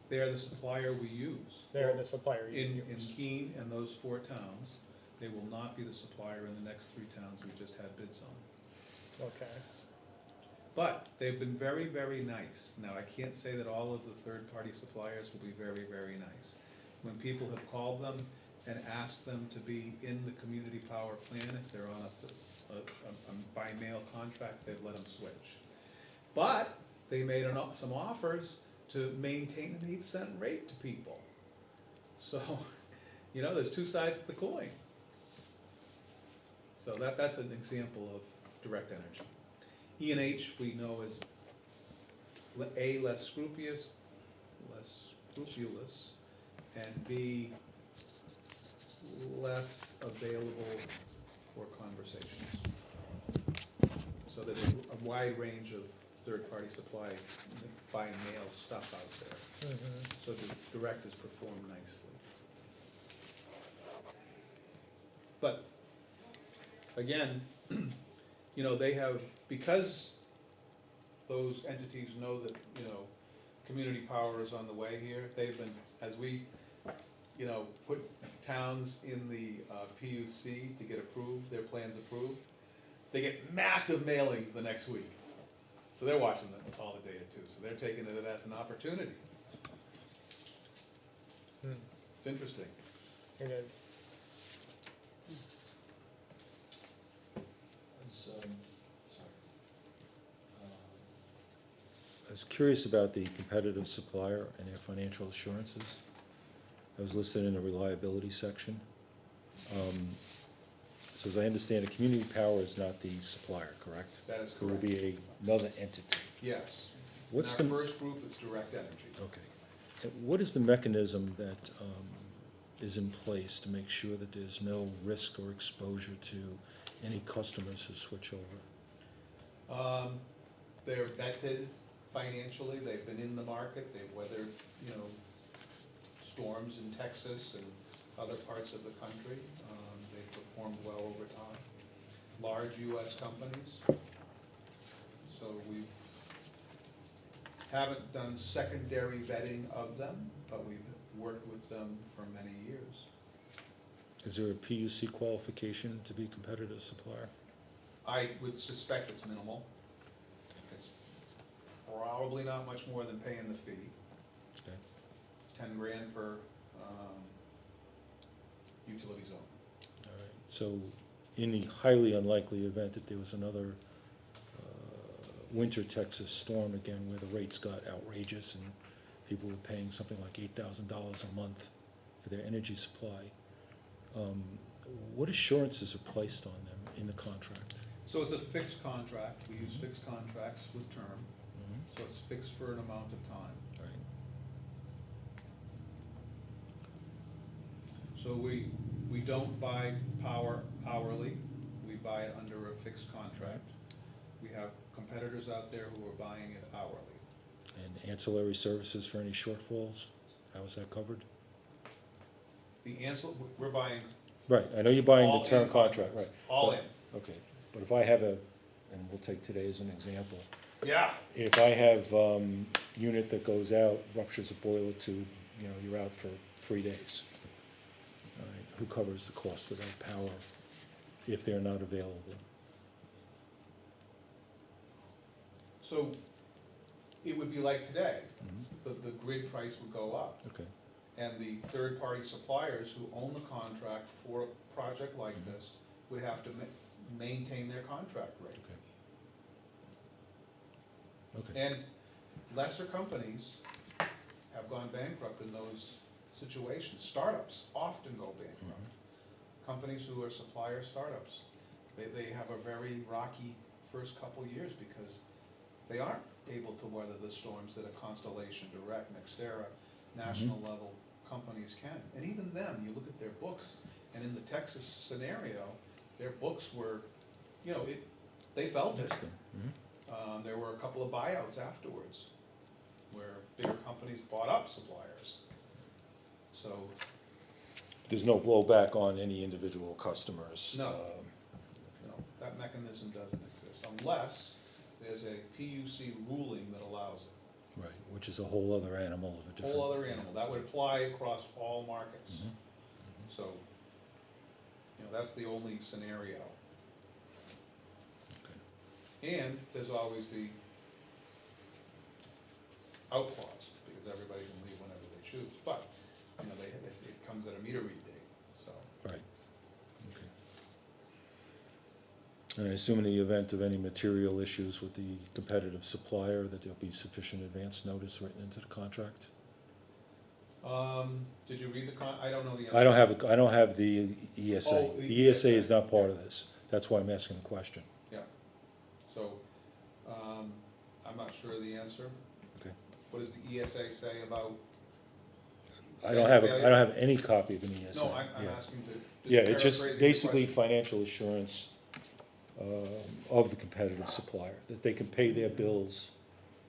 They are the supplier we use. They're the supplier you In use. Keene and those 4 towns, they will not be the supplier in the next 3 towns we just had bids on. Okay. But they've been very, very nice. Now, I can't say that all of the third-party suppliers will be very, very nice. When people have called them and ask them to be in the community power plan. If they're on a by mail contract, they'd let them switch. But they made some offers to maintain an 8-cent rate to people. So, you know, there's two sides to the coin. So that's an example of direct energy. E&H we know is A, less scrupulous, and B, less available for conversations. So there's a wide range of third-party supply by mail stuff out there. So the direct is performed nicely. But again, you know, they have, because those entities know that, you know, community power is on the way here, they've been, as we, you know, put towns in the PUC to get approved, their plans approved, they get massive mailings the next week. So they're watching all the data too, so they're taking it as an opportunity. It's interesting. It is. I was curious about the competitive supplier and their financial assurances. That was listed in the reliability section. So as I understand it, community power is not the supplier, correct? That is It will correct. be another entity. Yes. What's In the, our first group, it's direct energy. okay. And what is the mechanism that is in place to make sure that there's no risk or exposure to any customers who switch over? They're vetted financially, they've been in the market, they've weathered, you know, storms in Texas and other parts of the country. They've performed well over time. Large US companies. So we haven't done secondary vetting of them, but we've worked with them for many years. Is there a PUC qualification to be competitive supplier? I would suspect it's minimal. It's probably not much more than paying the fee. Okay. 10 grand per utility zone. All right, so in the highly unlikely event that there was another winter Texas storm again where the rates got outrageous and people were paying something like $8,000 a month for their energy supply, what assurances are placed on them in the contract? So it's a fixed contract. We use fixed contracts with term. Mm-hmm. So it's fixed for an amount of time. Right. So we don't buy power hourly. We buy it under a fixed contract. We have competitors out there who are buying it hourly. And ancillary services for any shortfalls, how is that covered? The answer, we're buying Right, I know you're buying all the term in contract, right. all But- in. Okay, but if I have and we'll take today as an example, Yeah. if I have unit that goes out, ruptures a boiler tube, you know, you're out for 3 days. All right, who covers the cost of that power if they're not available? So it would be like today. Mhm. The grid price would go up. Okay, And the third-party suppliers who own the contract for a project like Mhm. this would have to maintain their contract rate. okay. Okay, And lesser companies have gone bankrupt in those situations. Startups often go bankrupt. Companies who are supplier startups, they have a very rocky first couple years because they aren't able to weather the storms that a Constellation, Direct, Nextera, national level companies can. And even them, you look at their books, and in the Texas scenario, their books were, you know, they felt it. Excellent. Mhm. There were a couple of buyouts afterwards, where bigger companies bought up suppliers. So, There's no blowback on any individual customers? No. no, that mechanism doesn't exist, unless there's a PUC ruling that allows it. Right, which is a whole other animal of a different. Whole other animal, that would apply across all markets. Mhm. So, you know, that's the only scenario. And there's always the out clause, because everybody can leave whenever they choose, but, you know, it comes at a meter read date. And I assume in the event of any material issues with the competitive supplier, that there'll be sufficient advance notice written into the contract? Did you read the I don't know the answer. I don't have the ESA. Oh, the The ESA is ESA, not part yeah. of this. That's why I'm asking the question. So, I'm not sure of the answer. Okay. What does the ESA say about? I don't have any copy of an ESA. No, I'm Yeah. asking to. Yeah, it's just paraphrasing the basically question. financial assurance of the competitive supplier, that they can pay their bills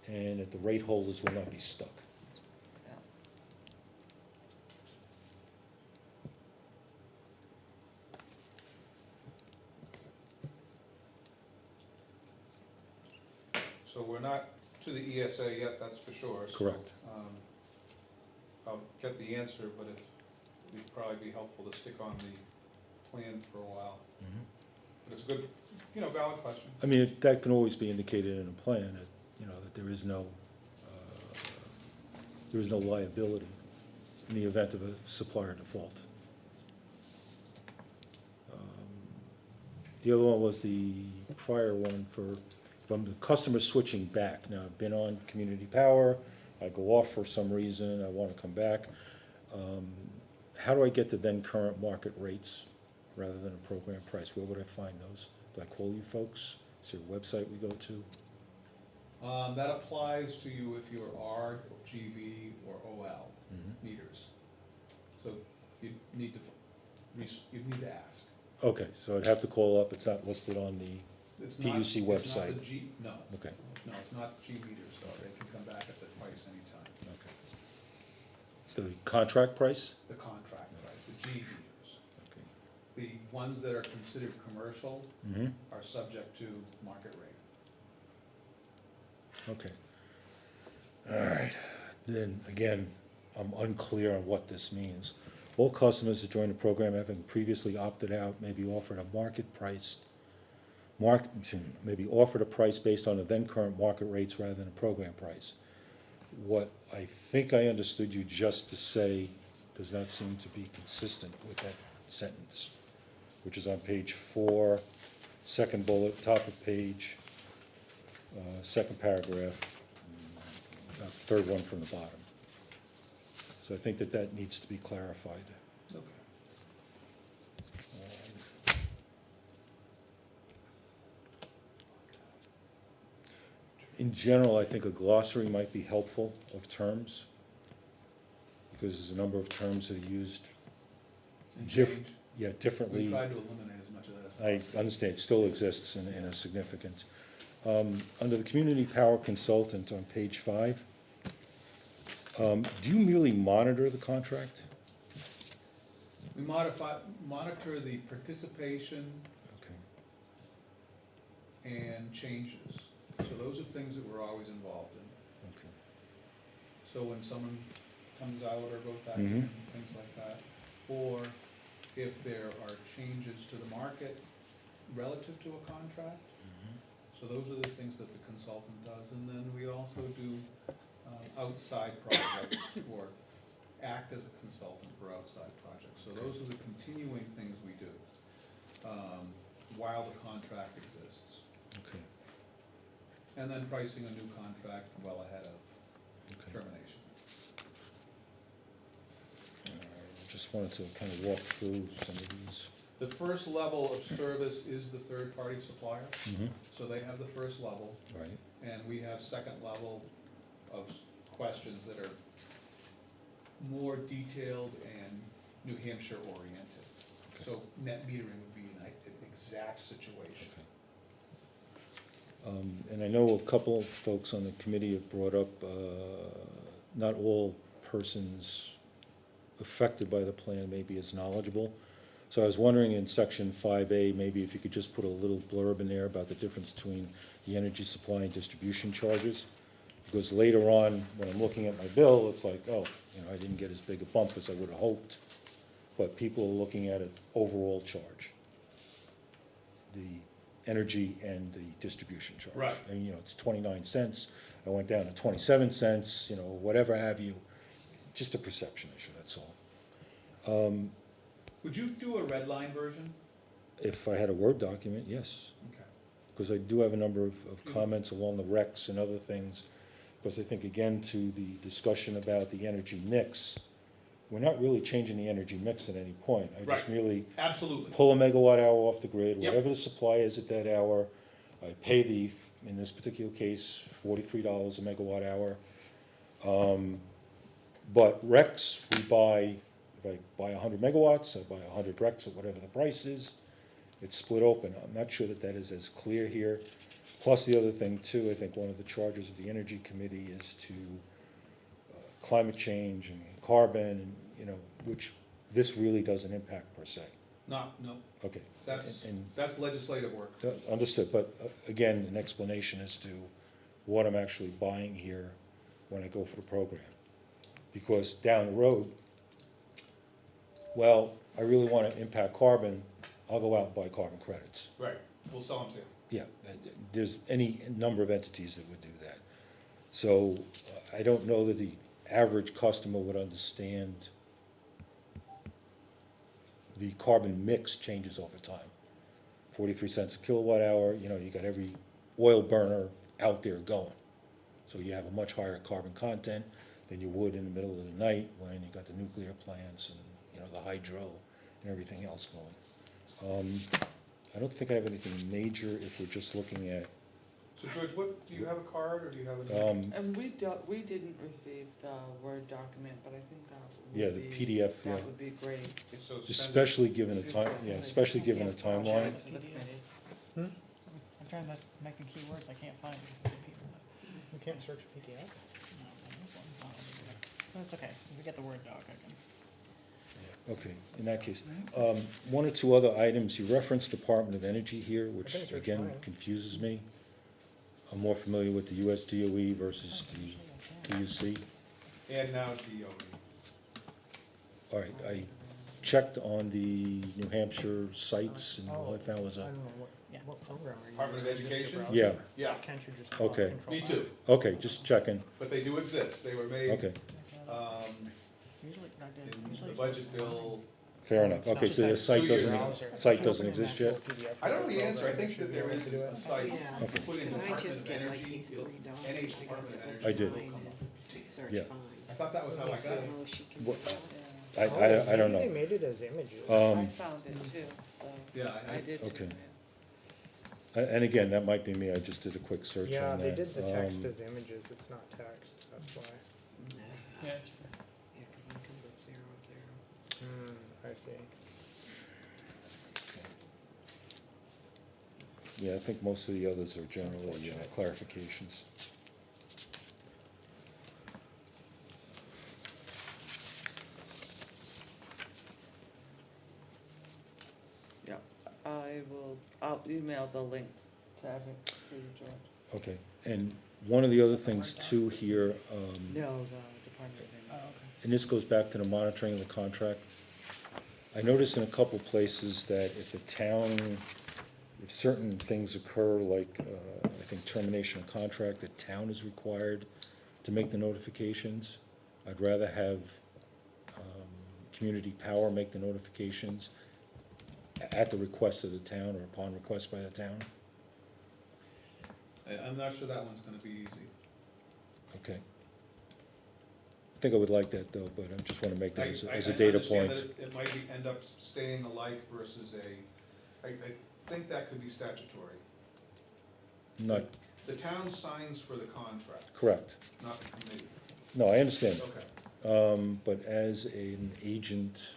and that the rate holders will not be stuck. So we're not to the ESA yet, that's for sure. So, Correct. I'll get the answer, but it'd probably be helpful to stick on the plan for a while. But it's a good, valid question. I mean, that can always be indicated in a plan, that, that there is no liability in the event of a supplier default. The other one was the prior one from the customer switching back. Now, I've been on community power, I go off for some reason, I wanna come back. How do I get to then current market rates rather than a program price? Where would I find those? Do I call you folks? Is there a website we go to? That applies to you if you're R, GV, or OL meters. So you need to ask. Okay, so I'd have to call up, it's not listed on the, It's PUC not, it's not website. the G, no, okay, no, it's not G meters though, they can come back at the price anytime. okay. The contract price? The contract price, the G meters. Okay. The ones that are considered commercial Mm-hmm, are subject to market rate. okay. All right, then, again, I'm unclear on what this means. All customers that join the program having previously opted out may be offered a maybe offered a price based on the then current market rates rather than a program price. What I think I understood you just to say does not seem to be consistent with that sentence, which is on page 4, second bullet, top of page, second paragraph, about the third one from the bottom. So I think that needs to be clarified. Okay. In general, I think a glossary might be helpful of terms, because there's a number of terms that are used And Diff- change, differently. we tried to eliminate as much of that as I possible. understand, it still exists in a significant. Under the community power consultant on page 5, do you merely monitor the contract? We monitor the participation Okay, and changes. So those are things that we're always involved in. okay. So when someone comes out or goes back Mhm. in, things like that, or if there are changes to the market relative to a contract. So those are the things that the consultant does, and then we also do outside projects or act as a consultant for outside projects. So those are the continuing things we do while the contract exists. Okay, And then pricing a new contract well ahead of okay. termination. Just wanted to kind of walk through some of these. The first level of service is the third-party supplier, Mm-hmm. so they have the first level, Right, and we have second level of questions that are more detailed and New Hampshire oriented. So net metering would be an exact situation. And I know a couple of folks on the committee have brought up, not all persons affected by the plan may be as knowledgeable. So I was wondering in section 5A, maybe if you could just put a little blurb in there about the difference between the energy supply and distribution charges. Because later on, when I'm looking at my bill, it's like, oh, I didn't get as big a bump as I would have hoped. But people are looking at an overall charge, the energy and the distribution charge. Right. And, it's 29 cents, I went down to 27 cents, whatever have you. Just a perception issue, that's all. Would you do a red line version? If I had a Word document, yes, Okay. because I do have a number of comments along the recs and other things. Because I think, again, to the discussion about the energy mix, we're not really changing the energy mix at any point. I just Right. merely Absolutely. pull a megawatt hour off the grid, Yep. whatever the supply is at that hour. I pay in this particular case, $43 a megawatt hour. But RECs, we buy, if I buy 100 megawatts, I buy 100 RECs at whatever the price is. It's split open. I'm not sure that that is as clear here. Plus, the other thing too, I think one of the charges of the Energy Committee is to climate change and carbon, and, which this really doesn't impact per se. No, Okay. that's, And that's legislative work. understood, but again, an explanation as to what I'm actually buying here when I go for the program. Because down the road, well, I really want to impact carbon, I'll go out and buy carbon credits. Right, we'll sell them to you. Yeah, there's any number of entities that would do that. So I don't know that the average customer would understand the carbon mix changes over time. 43 cents a kilowatt hour, you got every oil burner out there going. So you have a much higher carbon content than you would in the middle of the night when you got the nuclear plants and, the hydro and everything else going. I don't think I have anything major if we're just looking at, So George, do you have a card, or do you have a? And we didn't receive the Word document, but I think that Yeah, would the be, PDF, yeah. that would be great. So send it- especially given a time, especially given a timeline. To the committee. I'm trying to make the keywords, I can't find it because it's a PDF. You can't search PDF? No, this one's not over there. But it's okay, if we get the Word doc, I can. Okay, in that case, one or two other items, you referenced Department of Energy here, which think it's again fine. confuses me. I'm more familiar with the US DOE versus the PUC. And now DOE. All right, I checked on the New Hampshire sites, and all I found was I a, don't know, Yeah. what program are you Department of using? Just your Education? browser? yeah, Yeah, Can't you just? Okay. control me F? too, okay, just checking, but they do exist, they were made, okay, Usually, I did, in usually. the budget bill. fair enough. Okay, so the Two site years doesn't, ago. site doesn't exist yet? I don't know the answer, I think that there is a site, Yeah. you can put in Because I Department just of get like Energy, these it'll- $3. NH Department of Energy. I did. will come up. Search Yeah. find. I thought that was how I got it. Oh, she can What- do that. I don't Maybe they know. made it as images. I found it too, so Yeah, I did. okay. too, yeah. And again, that might be me, I just did a quick search on Yeah, that. they did the text Um, as images, it's not text, that's why. No. Yeah, Yeah, 'cause mine comes up 0, 0. I see. Yeah, I think most of the others are generally clarifications. Yeah, I'll email the link to have it to you, George. Okay, and one of the other things too here, No, the Department of Oh, Energy. okay. and this goes back to the monitoring of the contract. I noticed in a couple places that if the town, if certain things occur, like, I think termination of contract, the town is required to make the notifications. I'd rather have, Community Power make the notifications at the request of the town or upon request by the town. I'm not sure that one's gonna be easy. Okay. I think I would like that though, but I just wanna make that as I a data understand point. that it might end up staying alike versus I think that could be statutory. Not The town signs for the contract, correct. not the committee. No, I understand. Okay. But as an agent,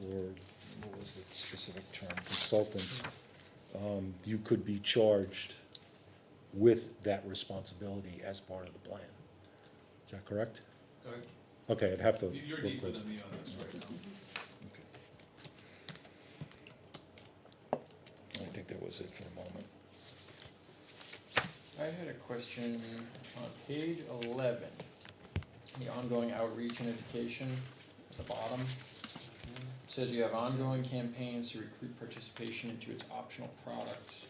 or what was the specific term, consultant, you could be charged with that responsibility as part of the plan. Is that correct? Okay, I'd have to You're look deeper closer. than me on this right now. I think that was it for the moment. I had a question on page 11, the ongoing outreach and education, at the bottom. It says you have ongoing campaigns to recruit participation into its optional products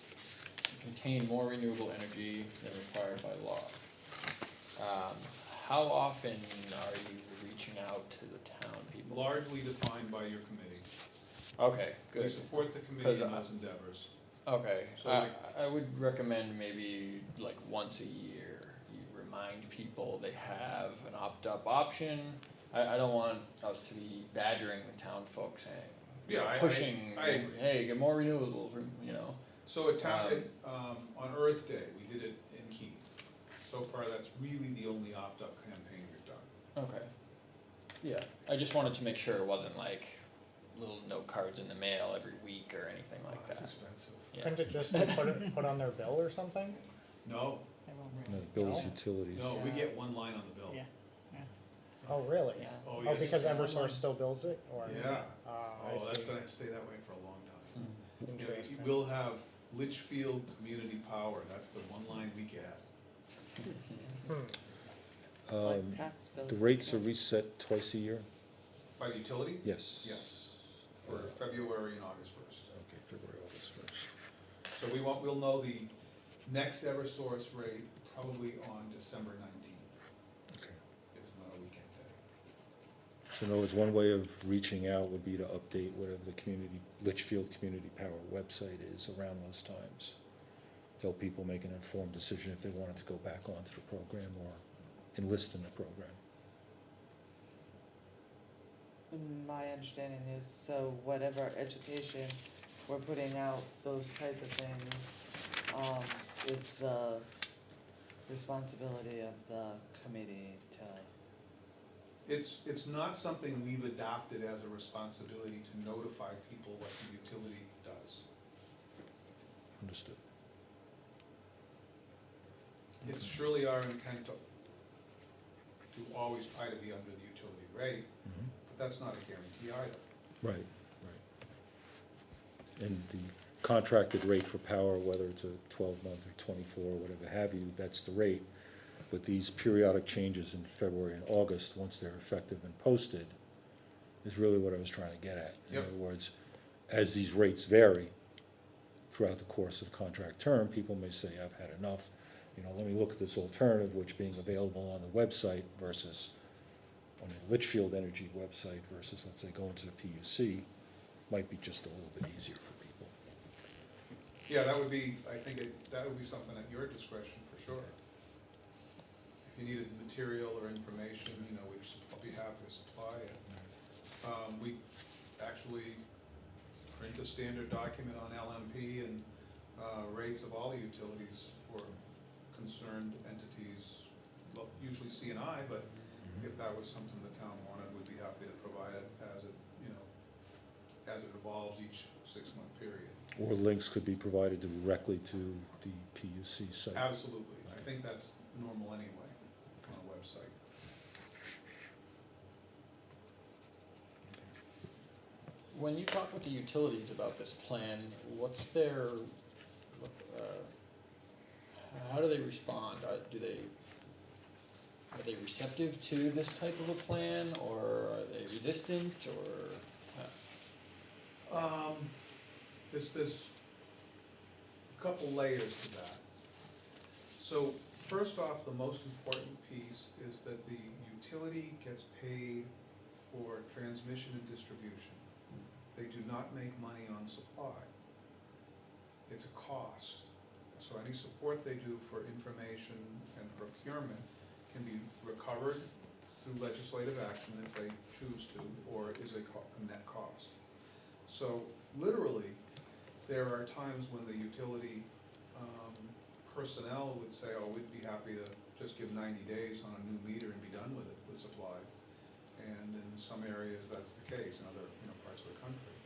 that contain more renewable energy than required by law. How often are you reaching out to the town people? Largely defined by your committee. Okay, We good. support the committee in 'Cause those endeavors. Okay, So I would recommend maybe like once a year, you remind people they have an opt-up option. I don't want us to be badgering the town folks saying, Yeah, pushing, I agree. hey, get more renewables, you know? So at on Earth Day, we did it in Keene. So far, that's really the only opt-up campaign we've done. Okay. Yeah, I just wanted to make sure it wasn't like little note cards in the mail every week or anything like That's that. expensive. Yeah. Couldn't it just be put on their bill or something? No, They won't No, really. bills, No. utilities. no, we get one line on the bill. Yeah. Oh, really? Yeah. Oh, Oh, yes. because Yeah. Eversource still bills it, or? Yeah. I Oh, that's see. gonna stay that way for a long time. You know, Interesting. we'll have Litchfield Community Power, that's the one line we get. Hmm. Um, Tax bills. the rates are reset twice a year? By the utility? Yes. Yes, for February and August first. Okay, February, August first. So we'll know the next Eversource rate probably on December 19th. Okay. It's not a weekend day. So in other words, one way of reaching out would be to update whatever the Litchfield Community Power website is around those times. Help people make an informed decision if they wanted to go back onto the program or enlist in the program. My understanding is, so whatever education we're putting out, those type of things, is the responsibility of the committee to, It's not something we've adopted as a responsibility to notify people what the utility does. Understood. It's surely our intent to always try to be under the utility rate, but that's not a guarantee either. Right, right. And the contracted rate for power, whether it's a 12-month or 24, whatever have you, that's the rate. But these periodic changes in February and August, once they're effective and posted, is really what I was trying to get at. In Yep. other words, as these rates vary throughout the course of the contract term, people may say, I've had enough. You know, let me look at this alternative, which being available on the website versus on the Litchfield Energy website versus, let's say, going to the PUC, might be just a little bit easier for people. Yeah, that would be, I think that would be something at your discretion for sure. If you needed material or information, you know, I'll be happy to supply it. We actually print a standard document on LMP and rates of all the utilities for concerned entities, well, usually C&I, but if that was something the town wanted, we'd be happy to provide it as it, you know, as it evolves each 6-month period. Or links could be provided directly to the PUC site. Absolutely, I think that's normal anyway on a website. When you talk with the utilities about this plan, what's their, how do they respond? Are they receptive to this type of a plan, or are they resistant, or? There's a couple layers to that. So first off, the most important piece is that the utility gets paid for transmission and distribution. They do not make money on supply. It's a cost. So any support they do for information and procurement can be recovered through legislative action if they choose to, or is a net cost. So literally, there are times when the utility personnel would say, oh, we'd be happy to just give 90 days on a new meter and be done with it, with supply. And in some areas, that's the case, in other parts of the country.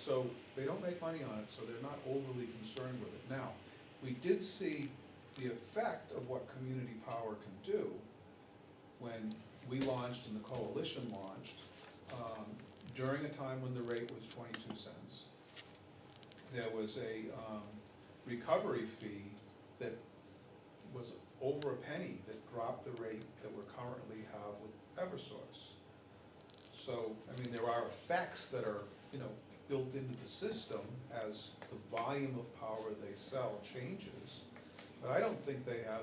So they don't make money on it, so they're not overly concerned with it. Now, we did see the effect of what community power can do when we launched and the coalition launched. During a time when the rate was 22 cents, there was a recovery fee that was over a penny that dropped the rate that we currently have with Eversource. So, I mean, there are effects that are, built into the system as the volume of power they sell changes. But I don't think they have,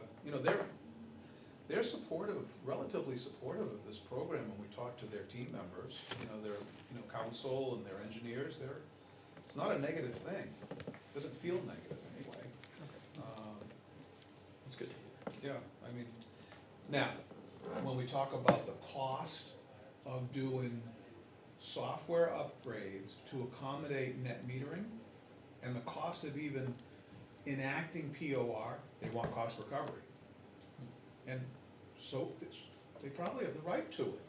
they're supportive, relatively supportive of this program when we talk to their team members, their, council and their engineers, it's not a negative thing. Doesn't feel negative anyway. That's good. Yeah, I mean, now, when we talk about the cost of doing software upgrades to accommodate net metering, and the cost of even enacting POR, they want cost recovery. And so, they probably have the right to it.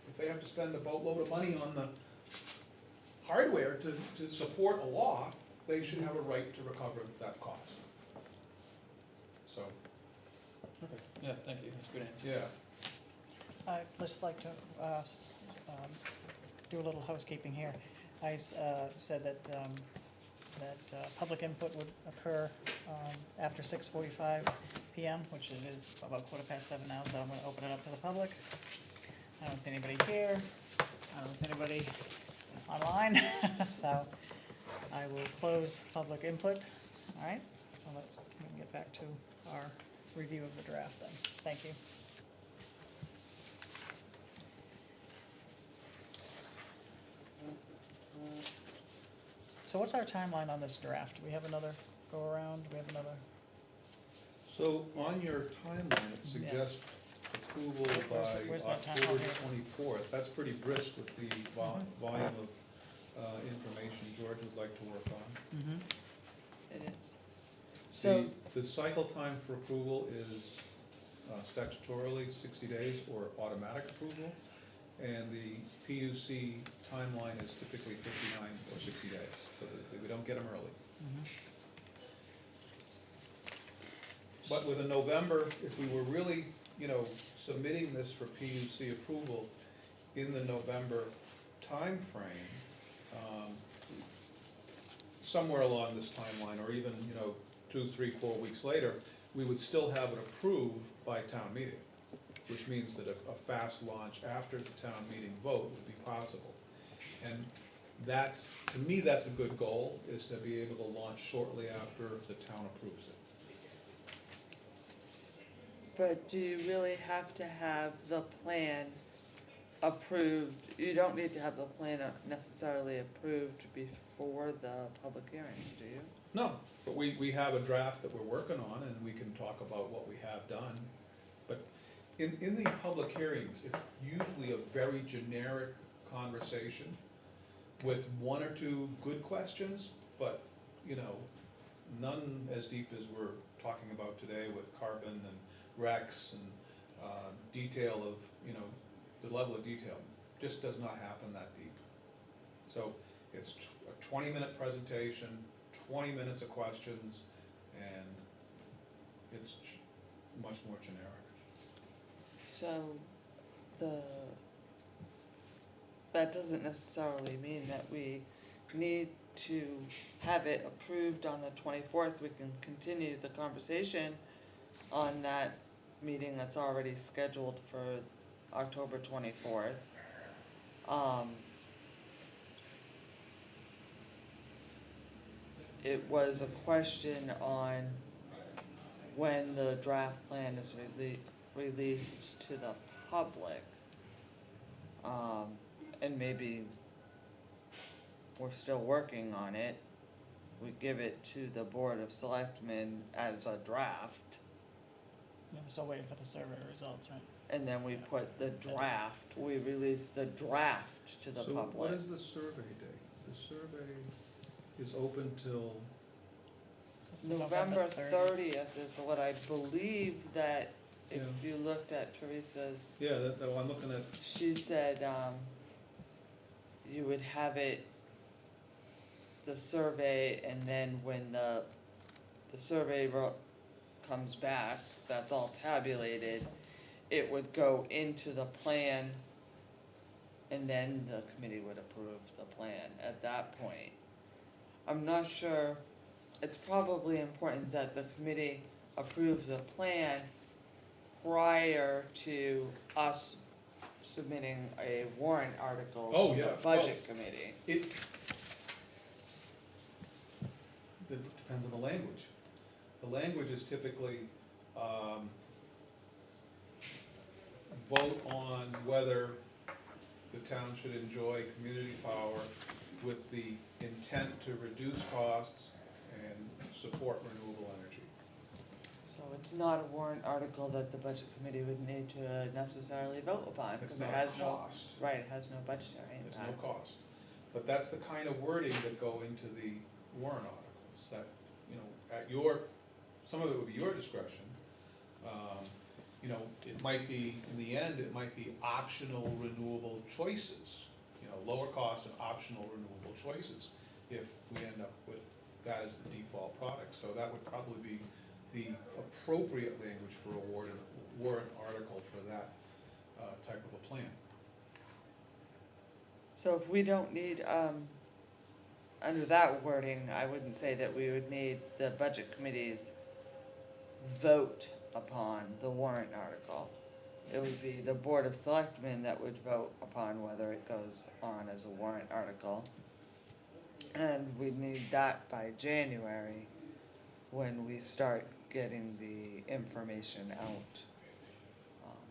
If they have to spend a boatload of money on the hardware to support a law, they should have a right to recover that cost. So, Okay, yeah, thank you, that's a good answer. yeah. I'd just like to do a little housekeeping here. I said that public input would occur after 6:45 PM, which it is about 7:15 now, so I'm going to open it up to the public. I don't see anybody here. I don't see anybody online, so I will close public input. All right, so we can get back to our review of the draft then. Thank you. So what's our timeline on this draft? Do we have another go around? Do we have another? So on your timeline, it suggests approval Where's by that time? October Oh, here it is. 24th. That's pretty brisk with the volume of information George would like to work on. Mm-hmm. It is. So, The cycle time for approval is statutorily 60 days or automatic approval, and the PUC timeline is typically 59 or 60 days, so that we don't get them early. Mm-hmm. But with a November, if we were really, submitting this for PUC approval in the November timeframe, somewhere along this timeline, or even, 2, 3, 4 weeks later, we would still have it approved by town meeting, which means that a fast launch after the town meeting vote would be possible. And to me, that's a good goal, is to be able to launch shortly after the town approves it. but do you really have to have the plan approved? You don't need to have the plan necessarily approved before the public hearings, do you? No, but we have a draft that we're working on, and we can talk about what we have done. But in the public hearings, it's usually a very generic conversation with one or two good questions, but, none as deep as we're talking about today with carbon and REX and detail of, the level of detail. Just does not happen that deep. So it's a 20-minute presentation, 20 minutes of questions, and it's much more generic. So, that doesn't necessarily mean that we need to have it approved on the 24th. We can continue the conversation on that meeting that's already scheduled for October 24th. It was a question on when the draft plan is released to the public. And maybe we're still working on it. We give it to the Board of Selectmen as a draft, Yeah, we're still waiting for the survey results, right? and then we put the draft, we release the draft to the So what public. is the survey date? The survey is open till, It's November 30th. 30th is what I believe that, if Yeah. you looked at Teresa's, yeah, I'm looking at, she said, you would have it, the survey, and then when the survey comes back, that's all tabulated, it would go into the plan, and then the committee would approve the plan at that point. I'm not sure, it's probably important that the committee approves a plan prior to us submitting a warrant article Oh, to yeah. the budget committee. it depends on the language. The language is typically, vote on whether the town should enjoy community power with the intent to reduce costs and support renewable energy. So it's not a warrant article that the budget committee would need to necessarily vote upon, It's because it not has a no, cost, right, it has no budgetary there's impact. no cost. But that's the kind of wording that go into the warrant articles, that, you know, at your, some of it would be your discretion. You know, it might be, in the end, it might be optional renewable choices, you know, lower cost and optional renewable choices, if we end up with that as the default product. So that would probably be the appropriate language for a warrant article for that type of a plan. So if we don't need, under that wording, I wouldn't say that we would need the budget committee's vote upon the warrant article. It would be the Board of Selectmen that would vote upon whether it goes on as a warrant article. And we'd need that by January, when we start getting the information out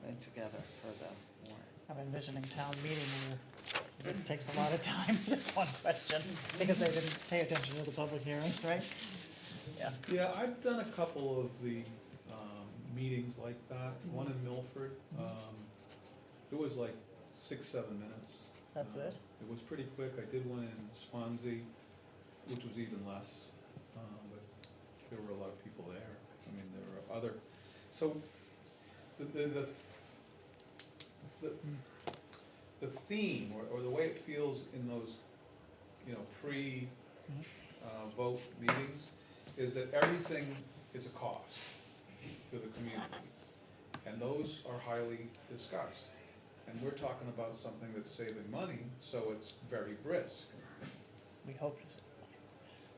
and together for the warrant. I'm envisioning town meeting where this takes a lot of time, this one question, because they didn't pay attention to the public hearings, right? Yeah. Yeah, I've done a couple of the meetings like that, one in Milford. It was like 6-7 minutes. That's it? It was pretty quick. I did one in Swansea, which was even less, but there were a lot of people there. I mean, there were other, so the theme, or the way it feels in those, you know, vote meetings, is that everything is a cost to the community, and those are highly discussed. And we're talking about something that's saving money, so it's very brisk. We hope to.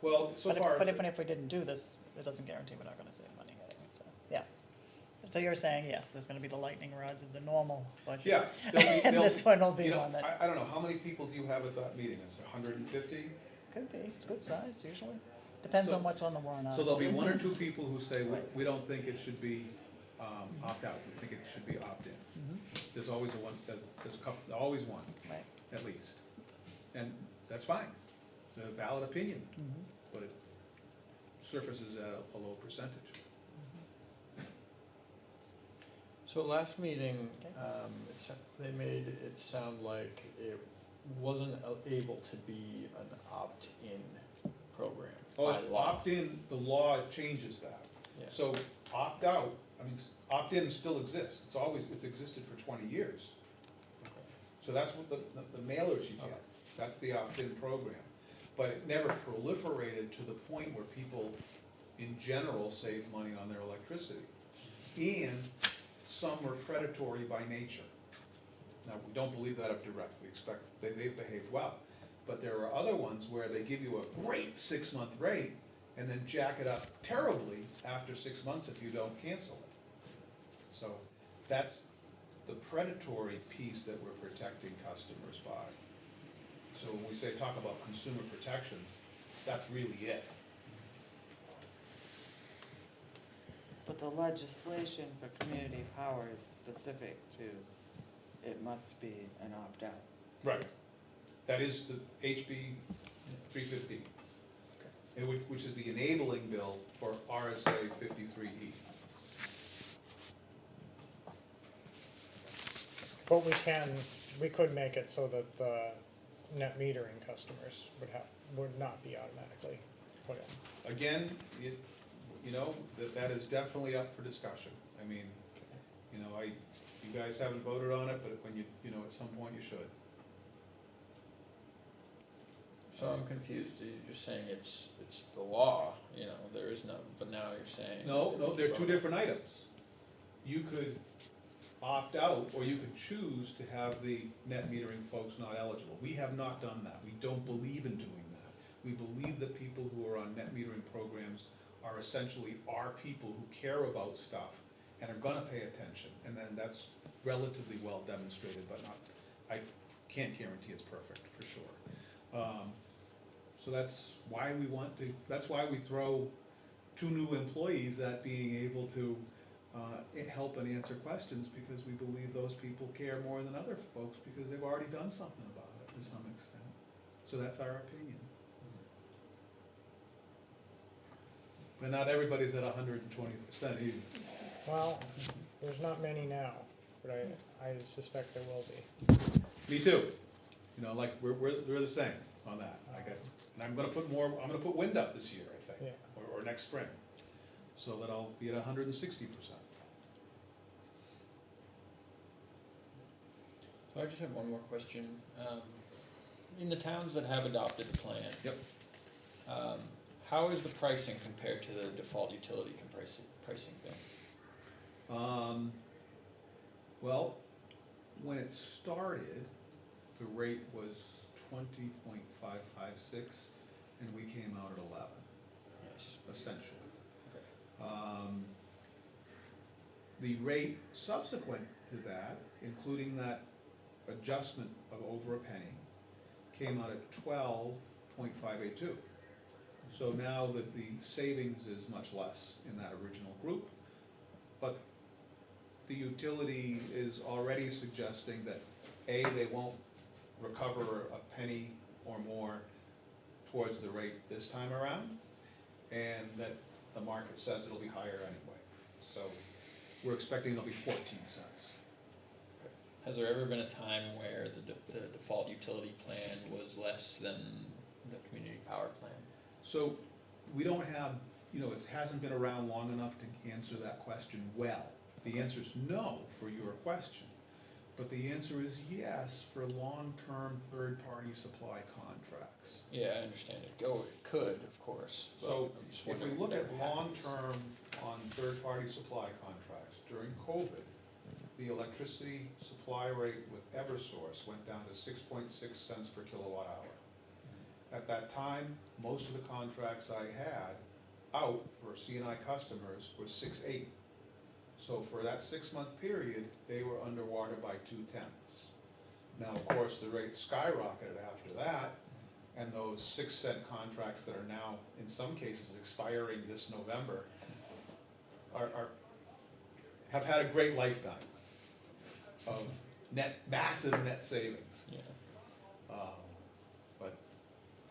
Well, so far. But even if we didn't do this, it doesn't guarantee we're not gonna save money anyway, so, yeah. So you're saying, yes, there's gonna be the lightning rods of the normal budget. Yeah. there'll be- And there'll- this one will be you know, one that, I don't know, how many people do you have at that meeting? It's 150? could be, it's good size usually. Depends So- on what's on the warrant So article. there'll be one or two people who say, Right. we don't think it should be opt-out, we think it should be opt-in. Mhm, There's always there's a couple, always one, right. at least. And that's fine, it's a valid opinion, Mhm. but it surfaces at a low percentage. So last meeting, Okay. they made it sound like it wasn't able to be an opt-in program by Oh, law. opt-in, the law changes that. Yeah. So opt-out, I mean, opt-in still exists, it's existed for 20 years. So that's what the mailers you Okay. get, that's the opt-in program. But it never proliferated to the point where people, in general, save money on their electricity. And some were predatory by nature. Now, we don't believe that of direct, we expect they've behaved well. But there are other ones where they give you a great 6-month rate and then jack it up terribly after 6 months if you don't cancel it. So that's the predatory piece that we're protecting customers by. So when we say, talk about consumer protections, that's really it. But the legislation for community power is specific to, it must be an opt-out. Right. That is the HB 315, which is the enabling bill for RSA 53E. But we could make it so that the net metering customers would not be automatically put in. Again, that is definitely up for discussion. I mean, you guys haven't voted on it, but when at some point you should. So I'm confused, you're just saying it's the law, there is no, but now you're saying. No, they're two different items. You could opt out, or you could choose to have the net metering folks not eligible. We have not done that. We don't believe in doing that. We believe that people who are on net metering programs are essentially our people who care about stuff and are gonna pay attention. And then that's relatively well demonstrated, but I can't guarantee it's perfect, for sure. So that's why we throw 2 new employees at being able to help and answer questions, because we believe those people care more than other folks, because they've already done something about it to some extent. So that's our opinion. But not everybody's at 120% either. Well, there's not many now, but I suspect there will be. Me too. You know, like, we're the same on that. And I'm gonna put wind up this year, I think, Yeah. or next spring, so that I'll be at 160%. So I just have one more question. In the towns that have adopted the plan. Yep. How is the pricing compared to the default utility pricing thing? Well, when it started, the rate was 20.556, and we came out at 11, Yes. essentially. Okay. The rate subsequent to that, including that adjustment of over a penny, came out at 12.582. So now that the savings is much less in that original group, but the utility is already suggesting that, A, they won't recover a penny or more towards the rate this time around, and that the market says it'll be higher anyway. So we're expecting it'll be 14 cents. Has there ever been a time where the default utility plan was less than the community power plan? So we don't have, it hasn't been around long enough to answer that question well. The answer is no for your question, but the answer is yes for long-term third-party supply contracts. Yeah, I understand it. It could, of course. but So I'm just if we wondering look if at that happens. long-term on third-party supply contracts, during COVID, the electricity supply rate with Eversource went down to 6.6 cents per kilowatt hour. At that time, most of the contracts I had out for C&I customers were 6.8. So for that 6-month period, they were underwater by 0.2. Now, of course, the rates skyrocketed after that, and those 6-cent contracts that are now, in some cases, expiring this November, have had a great lifetime of massive net savings. Yeah. But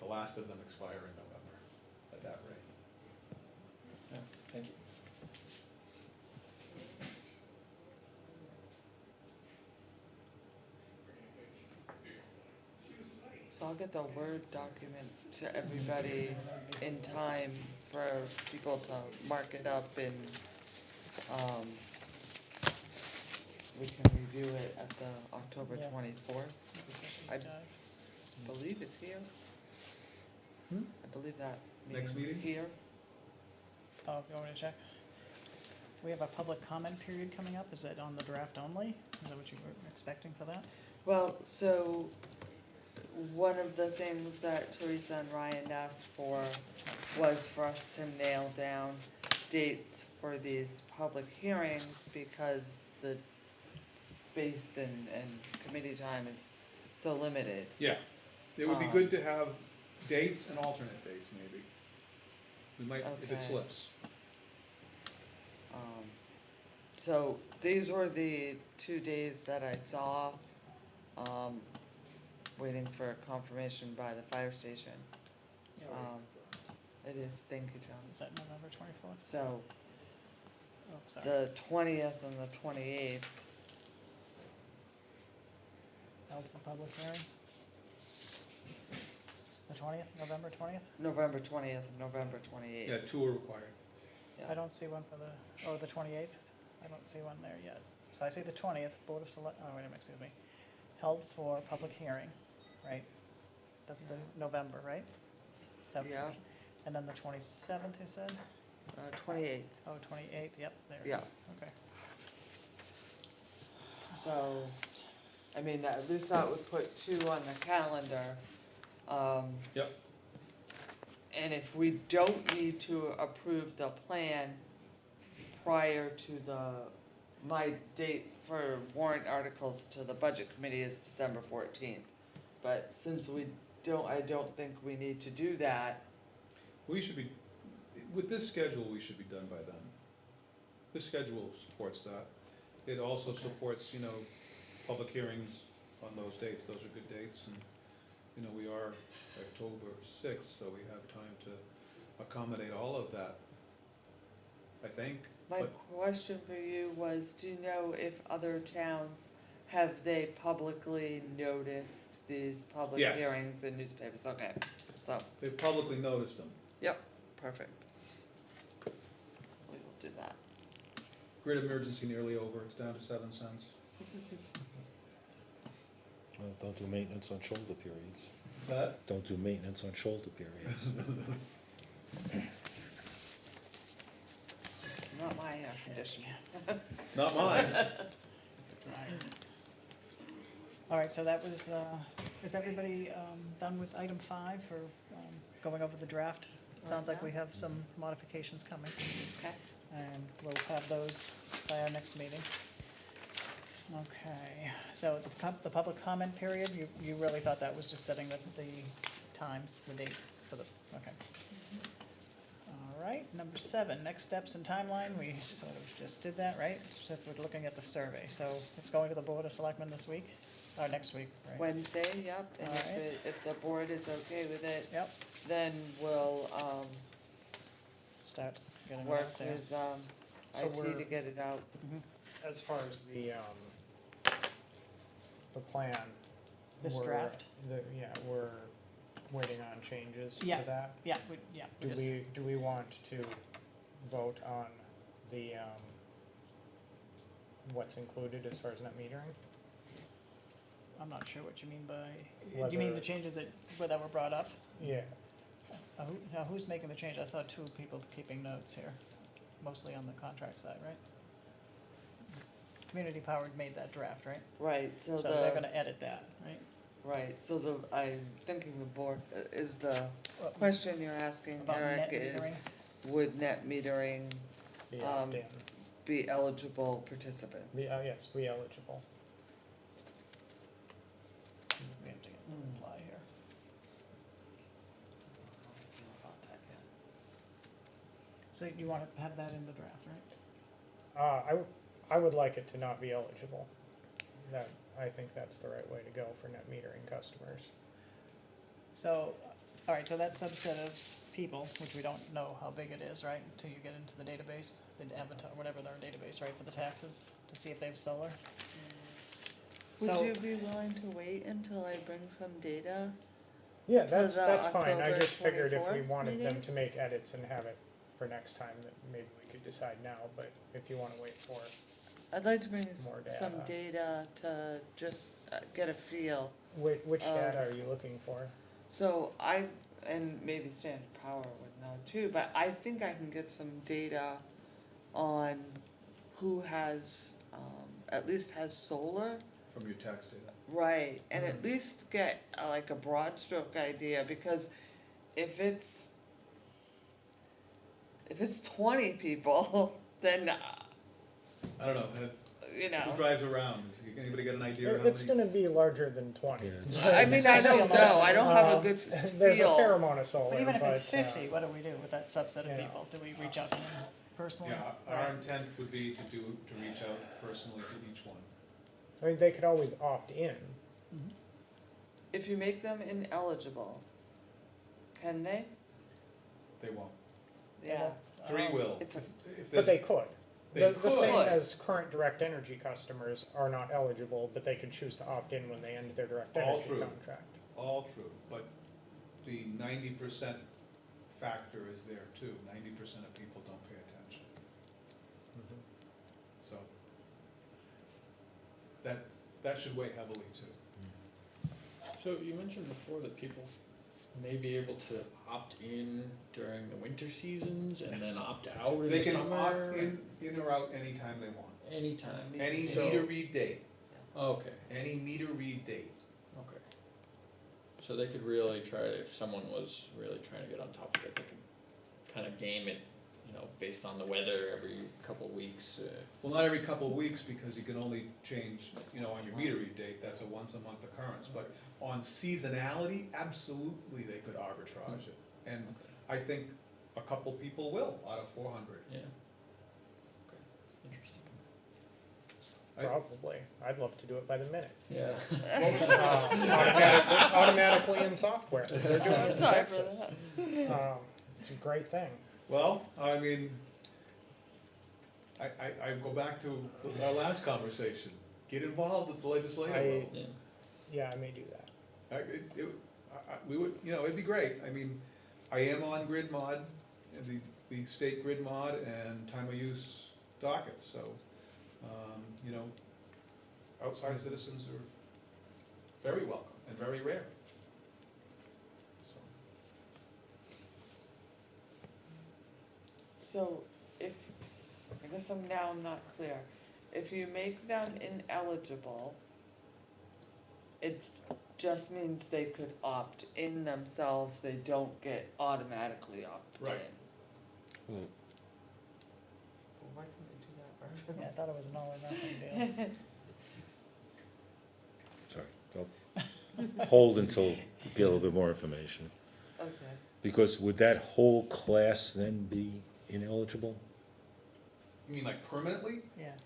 the last of them expire in November at that rate. Yeah, thank you. So I'll get the Word document to everybody in time for people to mark it up and, we can review it at the October Yeah. 24th. I Dive. believe it's here. Hmm? I believe that Next meeting's meeting? here. Oh, you want me to check? We have a public comment period coming up. Is that on the draft only? Is that what you were expecting for that? Well, so one of the things that Teresa and Ryan asked for was for us to nail down dates for these public hearings because the space and committee time is so limited. Yeah, it would be good to have dates and alternate dates, maybe. We might, if it Okay. slips. So these were the 2 days that I saw, waiting for confirmation by the fire station. It is, thank you, John. Is that November 24th? So Oh, sorry. the 20th and the 28th, Held for public hearing? The 20th, November 20th? November 20th and November 28th. Yeah, 2 are required. I don't see one for the 28th. I don't see one there yet. So I see the 20th, Board of Select, oh, wait a minute, excuse me. Held for public hearing, right? That's the November, right? Is that- Yeah. And then the 27th, you said? 28th. Oh, 28th, yep, there it Yeah. is. Okay. So, I mean, at least that would put 2 on the calendar. Yep. And if we don't need to approve the plan prior to my date for warrant articles to the budget committee is December 14th. But since I don't think we need to do that. We should be, with this schedule, we should be done by then. The schedule supports that. It also Okay. supports, you know, public hearings on those dates. Those are good dates, and, you know, we are October 6th, so we have time to accommodate all of that, I think. My But- question for you was, do you know if other towns, have they publicly noticed these public Yes. hearings in newspapers? Okay, so, They've publicly noticed them. perfect. We will do that. Grid emergency nearly over, it's down to 7 cents. Well, don't do maintenance on shoulder periods. What's that? Don't do maintenance on shoulder periods. It's not my air conditioner. Not mine. All right, so that was, is everybody done with item 5 for going over the draft? Sounds like we have some modifications coming, Okay. and we'll have those by our next meeting. Okay, so the public comment period, you really thought that was just setting the times, the dates for the, okay. All right, number 7, next steps and timeline, we sort of just did that, right? Except we're looking at the survey, so it's going to the Board of Selectmen this week, or next week, right? Wednesday, yep, and if Alright. if the board is okay with it, Yep, then we'll, start getting it work out there. with, So IT to we're- get it out. Mhm. As far as the plan. This we're- draft? Yeah, we're waiting on changes Yeah. to that. Yeah, we Do just, do we want to vote on the, what's included as far as net metering? I'm not sure what you mean by, do you mean the Whether- changes that were brought up? Yeah, Now, who's making the change? I saw 2 people keeping notes here, mostly on the contract side, right? Community Powered made that draft, right? Right, so So they're the, gonna edit that, right? right, so I'm thinking the board, is the Well, question you're asking, About Eric, net is metering? would net metering be Um, opt-in. be eligible participants? Yes, be eligible. We have to get the reply here. So you wanna have that in the draft, right? I would like it to not be eligible. I think that's the right way to go for net metering customers. So, all right, so that subset of people, which we don't know how big it is, right, until you get into the database, the Avatar, whatever their database, right, for the taxes, to see if they have solar. Would So- you be willing to wait until I bring some data? Yeah, To that's the fine, I October just figured if we 24th wanted them meeting? to make edits and have it for next time, that maybe we could decide now, but if you wanna wait for it. I'd like to bring More some data. data to just get a feel. Which Um, data are you looking for? So and maybe Standard Power would know too, but I think I can get some data on who has, at least has solar. From your tax data. Right, and at Mhm. least get like a broad stroke idea, because if it's 20 people, then, I don't know, you who know. drives around? Does anybody got an idea of how It's many? gonna be larger than 20. Yeah, it's- I mean, I don't know, I don't have a Um, good feel. There's a fair amount of solar, But even if it's but, 50, what do we do with that subset of yeah. people? Do we reach out to them personally? Yeah, our intent would be to reach out personally to each one. I mean, they could always opt in. If you make them ineligible, can they? They won't. Yeah. 3 will. It's a- If But there's- they could. They The same could. as current direct energy customers are not eligible, but they could choose to opt in when they end their direct All energy true. contract. All true, but the 90% factor is there too. 90% of people don't pay attention, so that should weigh heavily too. So you mentioned before that people may be able to opt in during the winter seasons and then opt out in They the can summer? opt in or out anytime they want. Anytime. Any So- meter read date, Okay, any meter read date. okay. So they could really try to, if someone was really trying to get on top of it, they could kind of game it, you know, based on the weather every couple of weeks. Well, not every couple of weeks, because you can only change, you know, on your meter read date, that's a once a month occurrence, but on seasonality, absolutely they could arbitrage it. And I think a couple people will, out of 400. Yeah. Probably. I'd love to do it by the minute. Yeah. Automatically in software. They're doing it in Time for Texas. It's a great thing. Well, I mean, I go back to our last conversation. Get involved at the legislative level. Yeah. Yeah, I may do that. We would, you know, it'd be great. I mean, I am on grid mod, the state grid mod and time of use dockets, so, you know, outside citizens are very welcome and very rare. So, So if, I guess I'm now not clear, if you make them ineligible, it just means they could opt in themselves, they don't get automatically opted in. Right. Well, Well, why couldn't they do that, Barbara? Yeah, I thought it was an all or nothing deal. sorry, I'll hold until you get a little bit more information. Okay, Because would that whole class then be ineligible? you mean like permanently? Yeah,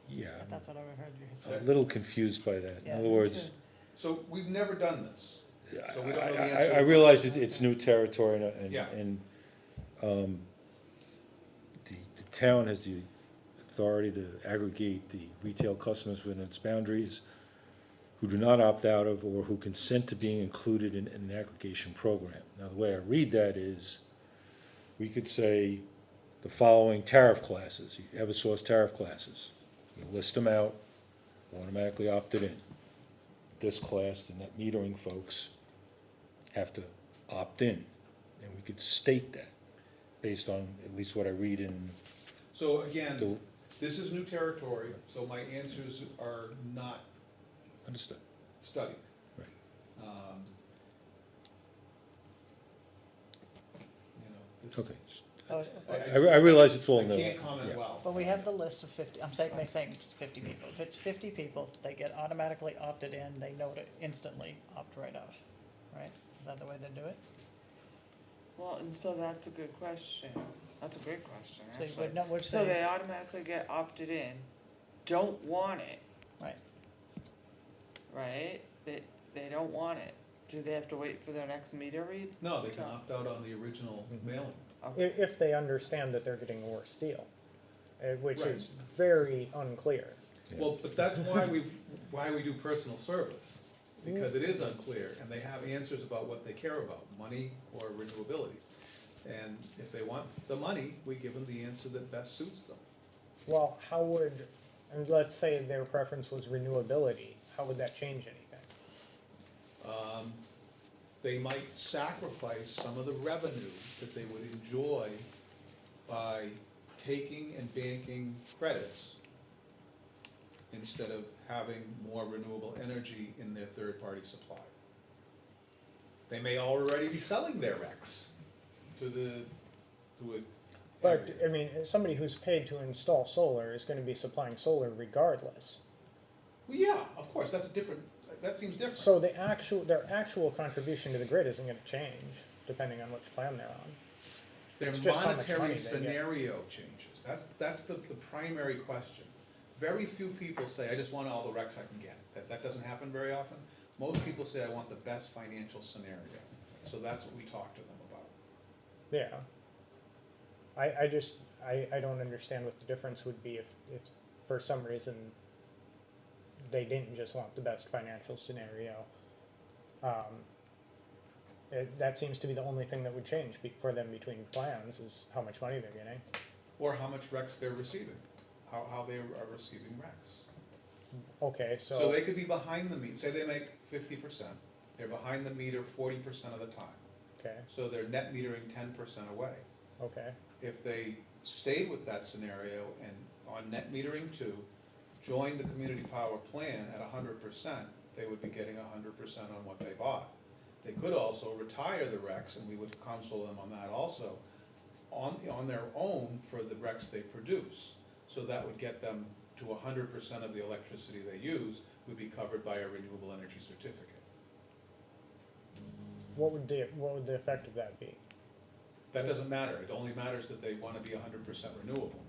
Yeah, that's what I heard you I'm say. a little confused by that. Yeah, In other me words, too. So we've never done this. So we don't know the I answer. realize it's new territory and, Yeah. and the town has the authority to aggregate the retail customers within its boundaries who do not opt out of or who consent to being included in an aggregation program. Now, the way I read that is, we could say the following tariff classes, Eversource tariff classes. You list them out, automatically opted in. This class, the net metering folks, have to opt in. And we could state that, based on at least what I read in So again, the, this is new territory, so my answers are not understood, studied. right. You know, this. Okay. Oh, I realize it's all I new. can't comment Yeah. well. but we have the list of 50, I'm saying it's 50 people. If it's 50 people, they get automatically opted in, they know to instantly opt right out, right? Is that the way they do it? well, and so that's a good question, that's a great question, So you actually. would know, would So they say, automatically get opted in, don't want it, right, right? They don't want it, do they have to wait for their next meter read? No, they can opt out on the original mailing. Okay. If they understand that they're getting a worse deal, which Right. is very unclear. Yeah. Well, but that's why we do personal service, because it is unclear, and they have answers about what they care about, money or renewability. And if they want the money, we give them the answer that best suits them. Well, how would, and let's say their preference was renewability, how would that change anything? They might sacrifice some of the revenue that they would enjoy by taking and banking credits instead of having more renewable energy in their third-party supply. They may already be selling their RECs to a. But, I mean, somebody who's paid to install solar is gonna be supplying solar regardless. Well, yeah, of course, that's a different, that seems different. So their actual contribution to the grid isn't gonna change, depending on which plan they're on. Their It's just how much money monetary they get. scenario changes, that's the primary question. Very few people say, I just want all the RECs I can get, that doesn't happen very often. Most people say, I want the best financial scenario, so that's what we talk to them about. Yeah. I don't understand what the difference would be if for some reason they didn't just want the best financial scenario. That seems to be the only thing that would change for them between plans is how much money they're getting. Or how much RECs they're receiving, how they are receiving RECs. Okay, So they could be behind the meter, say they make 50%, they're behind the meter 40% of the time. okay, So they're net metering 10% away. okay, If they stayed with that scenario and on net metering 2, joined the community power plan at 100%, they would be getting 100% on what they bought. They could also retire the RECs, and we would counsel them on that also, on their own for the RECs they produce. So that would get them to 100% of the electricity they use would be covered by a renewable energy certificate. what would the effect of that be? That doesn't matter, it only matters that they wanna be 100% renewable.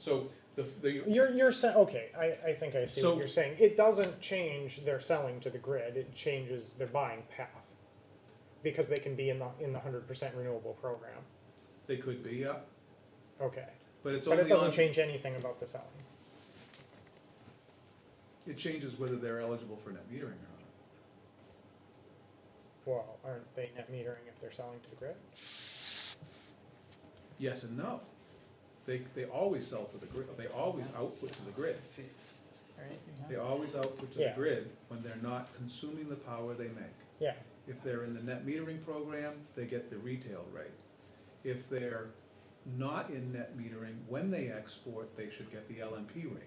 So the, You're saying, okay, I think I see So- what you're saying. It doesn't change their selling to the grid, it changes their buying path. Because they can be in the 100% renewable program. they could be, yeah, Okay. but it's But only it doesn't on, change anything about the selling. it changes whether they're eligible for net metering or not. Well, aren't they net metering if they're selling to the grid? Yes and no. They always sell to the grid, they always output to the grid. Crazy, huh? They always output to the Yeah. grid when they're not consuming the power they make. Yeah, If they're in the net metering program, they get the retail rate. If they're not in net metering, when they export, they should get the LMP rate.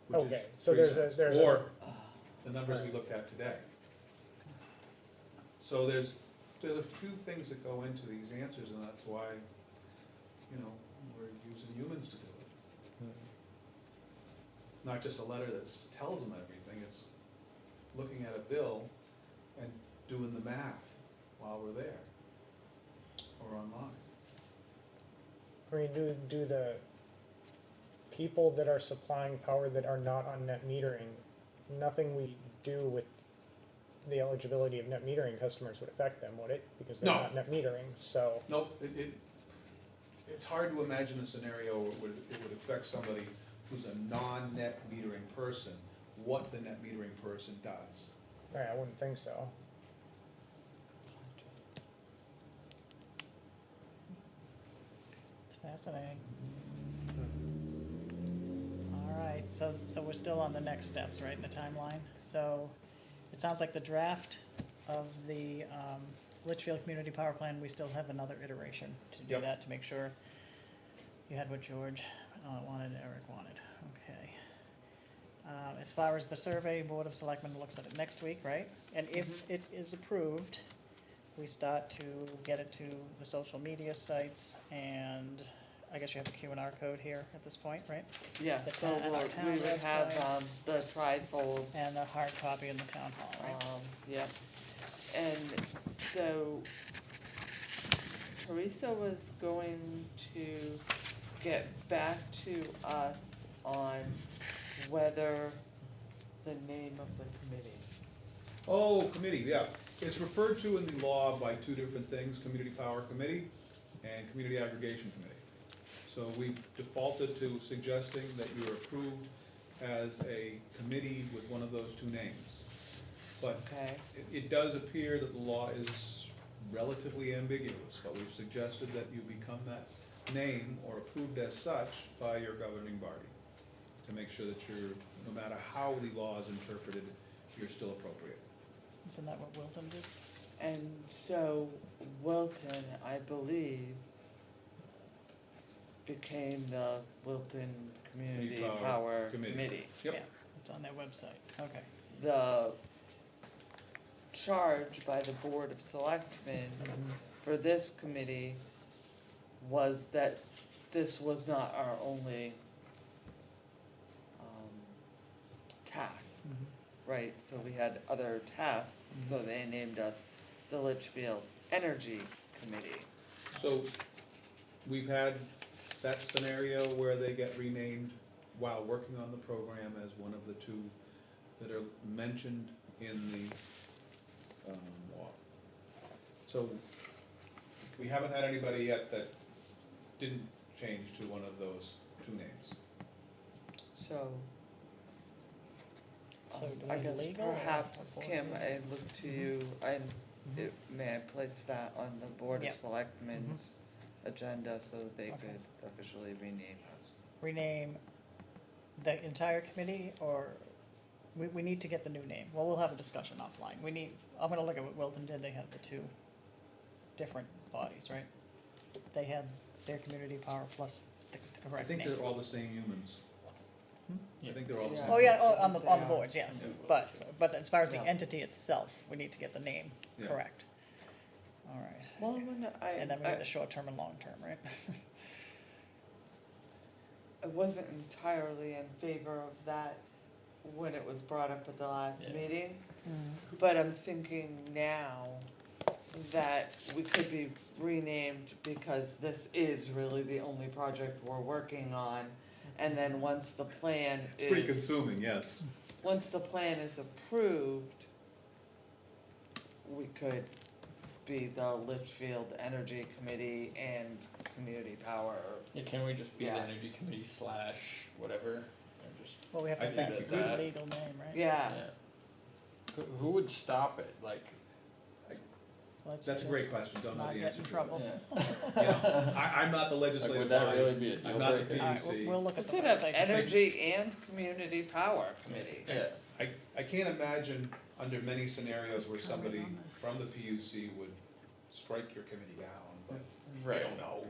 Which is okay, so 3 there's cents, a, or the numbers we looked at today. So there's a few things that go into these answers, and that's why, you know, we're using humans to do it. Not just a letter that tells them everything, it's looking at a bill and doing the math while we're there, or online. I mean, do the people that are supplying power that are not on net metering, nothing we do with the eligibility of net metering customers would affect them, would it? Because they're No. not net metering, so, Nope, it's hard to imagine a scenario where it would affect somebody who's a non-net metering person, what the net metering person does. I wouldn't think so. It's fascinating. All right, so we're still on the next steps, right, in the timeline? So it sounds like the draft of the Litchfield Community Power Plan, we still have another iteration to do Yep. that, to make sure you had what George wanted, Eric wanted, okay. As far as the survey, Board of Selectmen looks at it next week, right? And if it is approved, we start to get it to the social media sites, and I guess you have a Q&R code here at this point, right? Yes, The so town- and our we town would have, website. the trifold. And a hard copy in the town hall, right? Yep. And so Teresa was going to get back to us on whether the name of the committee. Oh, committee, yeah. It's referred to in the law by two different things, Community Power Committee and Community Aggregation Committee. So we defaulted to suggesting that you are approved as a committee with one of those two names. But Okay, it does appear that the law is relatively ambiguous, but we've suggested that you become that name or approved as such by your governing body, to make sure that you're, no matter how the law is interpreted, you're still appropriate. Isn't that what Wilton did? and so Wilton, I believe, became the Wilton Community Community Power Power Committee. Committee. Yep. Yeah, it's on their website, okay. The charge by the Board of Selectmen for this committee was that this was not our only task, right? So we had other tasks, so they named us the Litchfield Energy Committee. So we've had that scenario where they get renamed while working on the program as one of the two that are mentioned in the law. So we haven't had anybody yet that didn't change to one of those two names. So, So do I we guess legal or perhaps, board Kim, legal? I look to you, may I place that on the Board Yeah. of Selectmen's agenda so that they Okay. could officially rename us? Rename the entire committee, or we need to get the new name? Well, we'll have a discussion offline. I'm gonna look at what Wilton did, they had the two different bodies, right? They had their community power plus the I correct think name. they're all the same humans. I think they're all the Yeah. same. Oh, yeah, humans. on the Yeah. board, yes, Yeah. but as far as the Yeah. entity itself, we need to get the name Yeah. correct. All right. Well, when And then we need the short-term and long-term, right? I wasn't entirely in favor of that when it was brought up at the last Yeah. meeting, but I'm thinking now, that we could be renamed because this is really the only project we're working on. And then once the plan It's pretty is, consuming, yes. once the plan is approved, we could be the Litchfield Energy Committee and Community Power. Yeah, can we just be the Yeah. energy committee / whatever, and just, Well, we have I to think pick you a could. legal name, right? Yeah, yeah. Who would stop it, like, Let's That's a just great question, don't know not the get answer in to trouble. it. You know, I'm not the like, legislative would that body, really be a I'm deal not the breaker? All right, PUC. we'll look we at the could have website. Energy and Community Power Committee. Yeah, I can't imagine under many scenarios where Who's comment somebody on this? from the PUC would strike your committee down, but I right. don't know.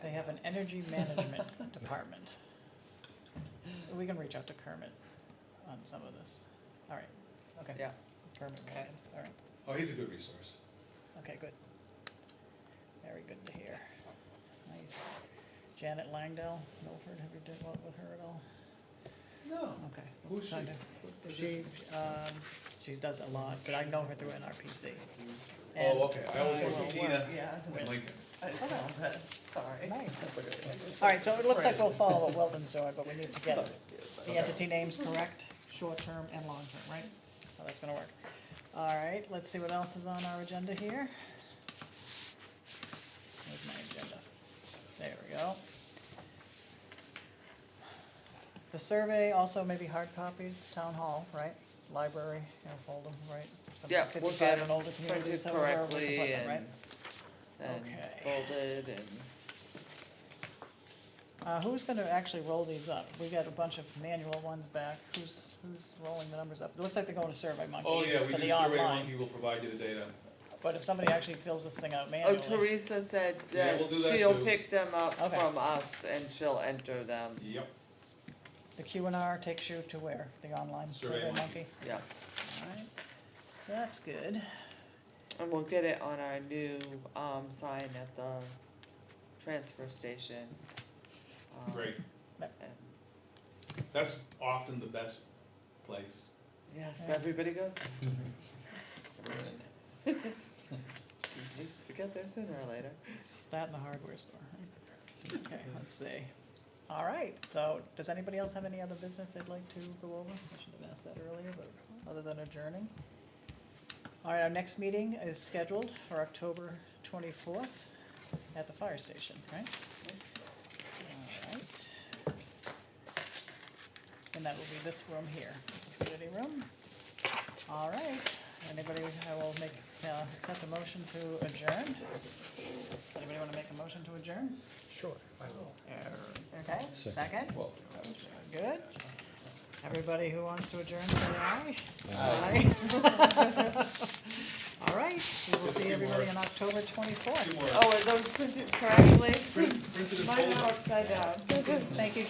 They have an energy management department. We can reach out to Kermit on some of this. All right, okay. Yeah. Kermit Okay. Williams, all right, Oh, he's a good resource. okay, good. Very good to hear. Nice. Janet Langdell, Milford, have you dealt with her at all? No. Okay. Who's she? Kinda. What She, she does a lot, but I know her through NRPC. Oh, okay, I always I work will with Gina Yeah. and Lincoln. I found that, sorry. Nice. That's okay. All right, so it looks like we'll follow what Weldon's doing, but we need to get the entity names correct, short-term and long-term, right? So that's gonna work. All right, let's see what else is on our agenda here. Where's my agenda? There we go. The survey, also maybe hard copies, town hall, right? Library, fold them, right? Some Yeah, we'll 55 get and them older communities, printed somewhere we can put correctly them, right? and Okay. folded and. Who's gonna actually roll these up? We got a bunch of manual ones back. Who's rolling the numbers up? It looks like they're going to SurveyMonkey Oh, yeah, we for do, the Survey online. Monkey will provide you the data. But if somebody actually fills this thing out Oh, manually. Teresa said Yeah, that we'll do that she'll too. pick them up Okay. from us and she'll enter them, Yep, The Q&R takes you to where? The online SurveyMonkey. SurveyMonkey? yeah. Alright, that's good. And we'll get it on our new, sign at the transfer station. great. And That's often the best place. yes, Yeah. everybody goes, Everyone- you need to get there sooner or later. That and the hardware store. Right? Okay, let's see. All right, so does anybody else have any other business they'd like to go over? I should have asked that earlier, but other than adjourning. All right, our next meeting is scheduled for October 24th at the fire station, right? All right. And that will be this room here, this community room. All right, anybody, I will make, accept a motion to adjourn. Anybody want to make a motion to adjourn? Sure, I will. Okay, second? Well, Good. Everybody who wants to adjourn, say aye. Aye. All right, we will see everybody on October 24th. Two more. Oh, are those printed correctly? Printed and Mine are folded. upside down. Thank you, John.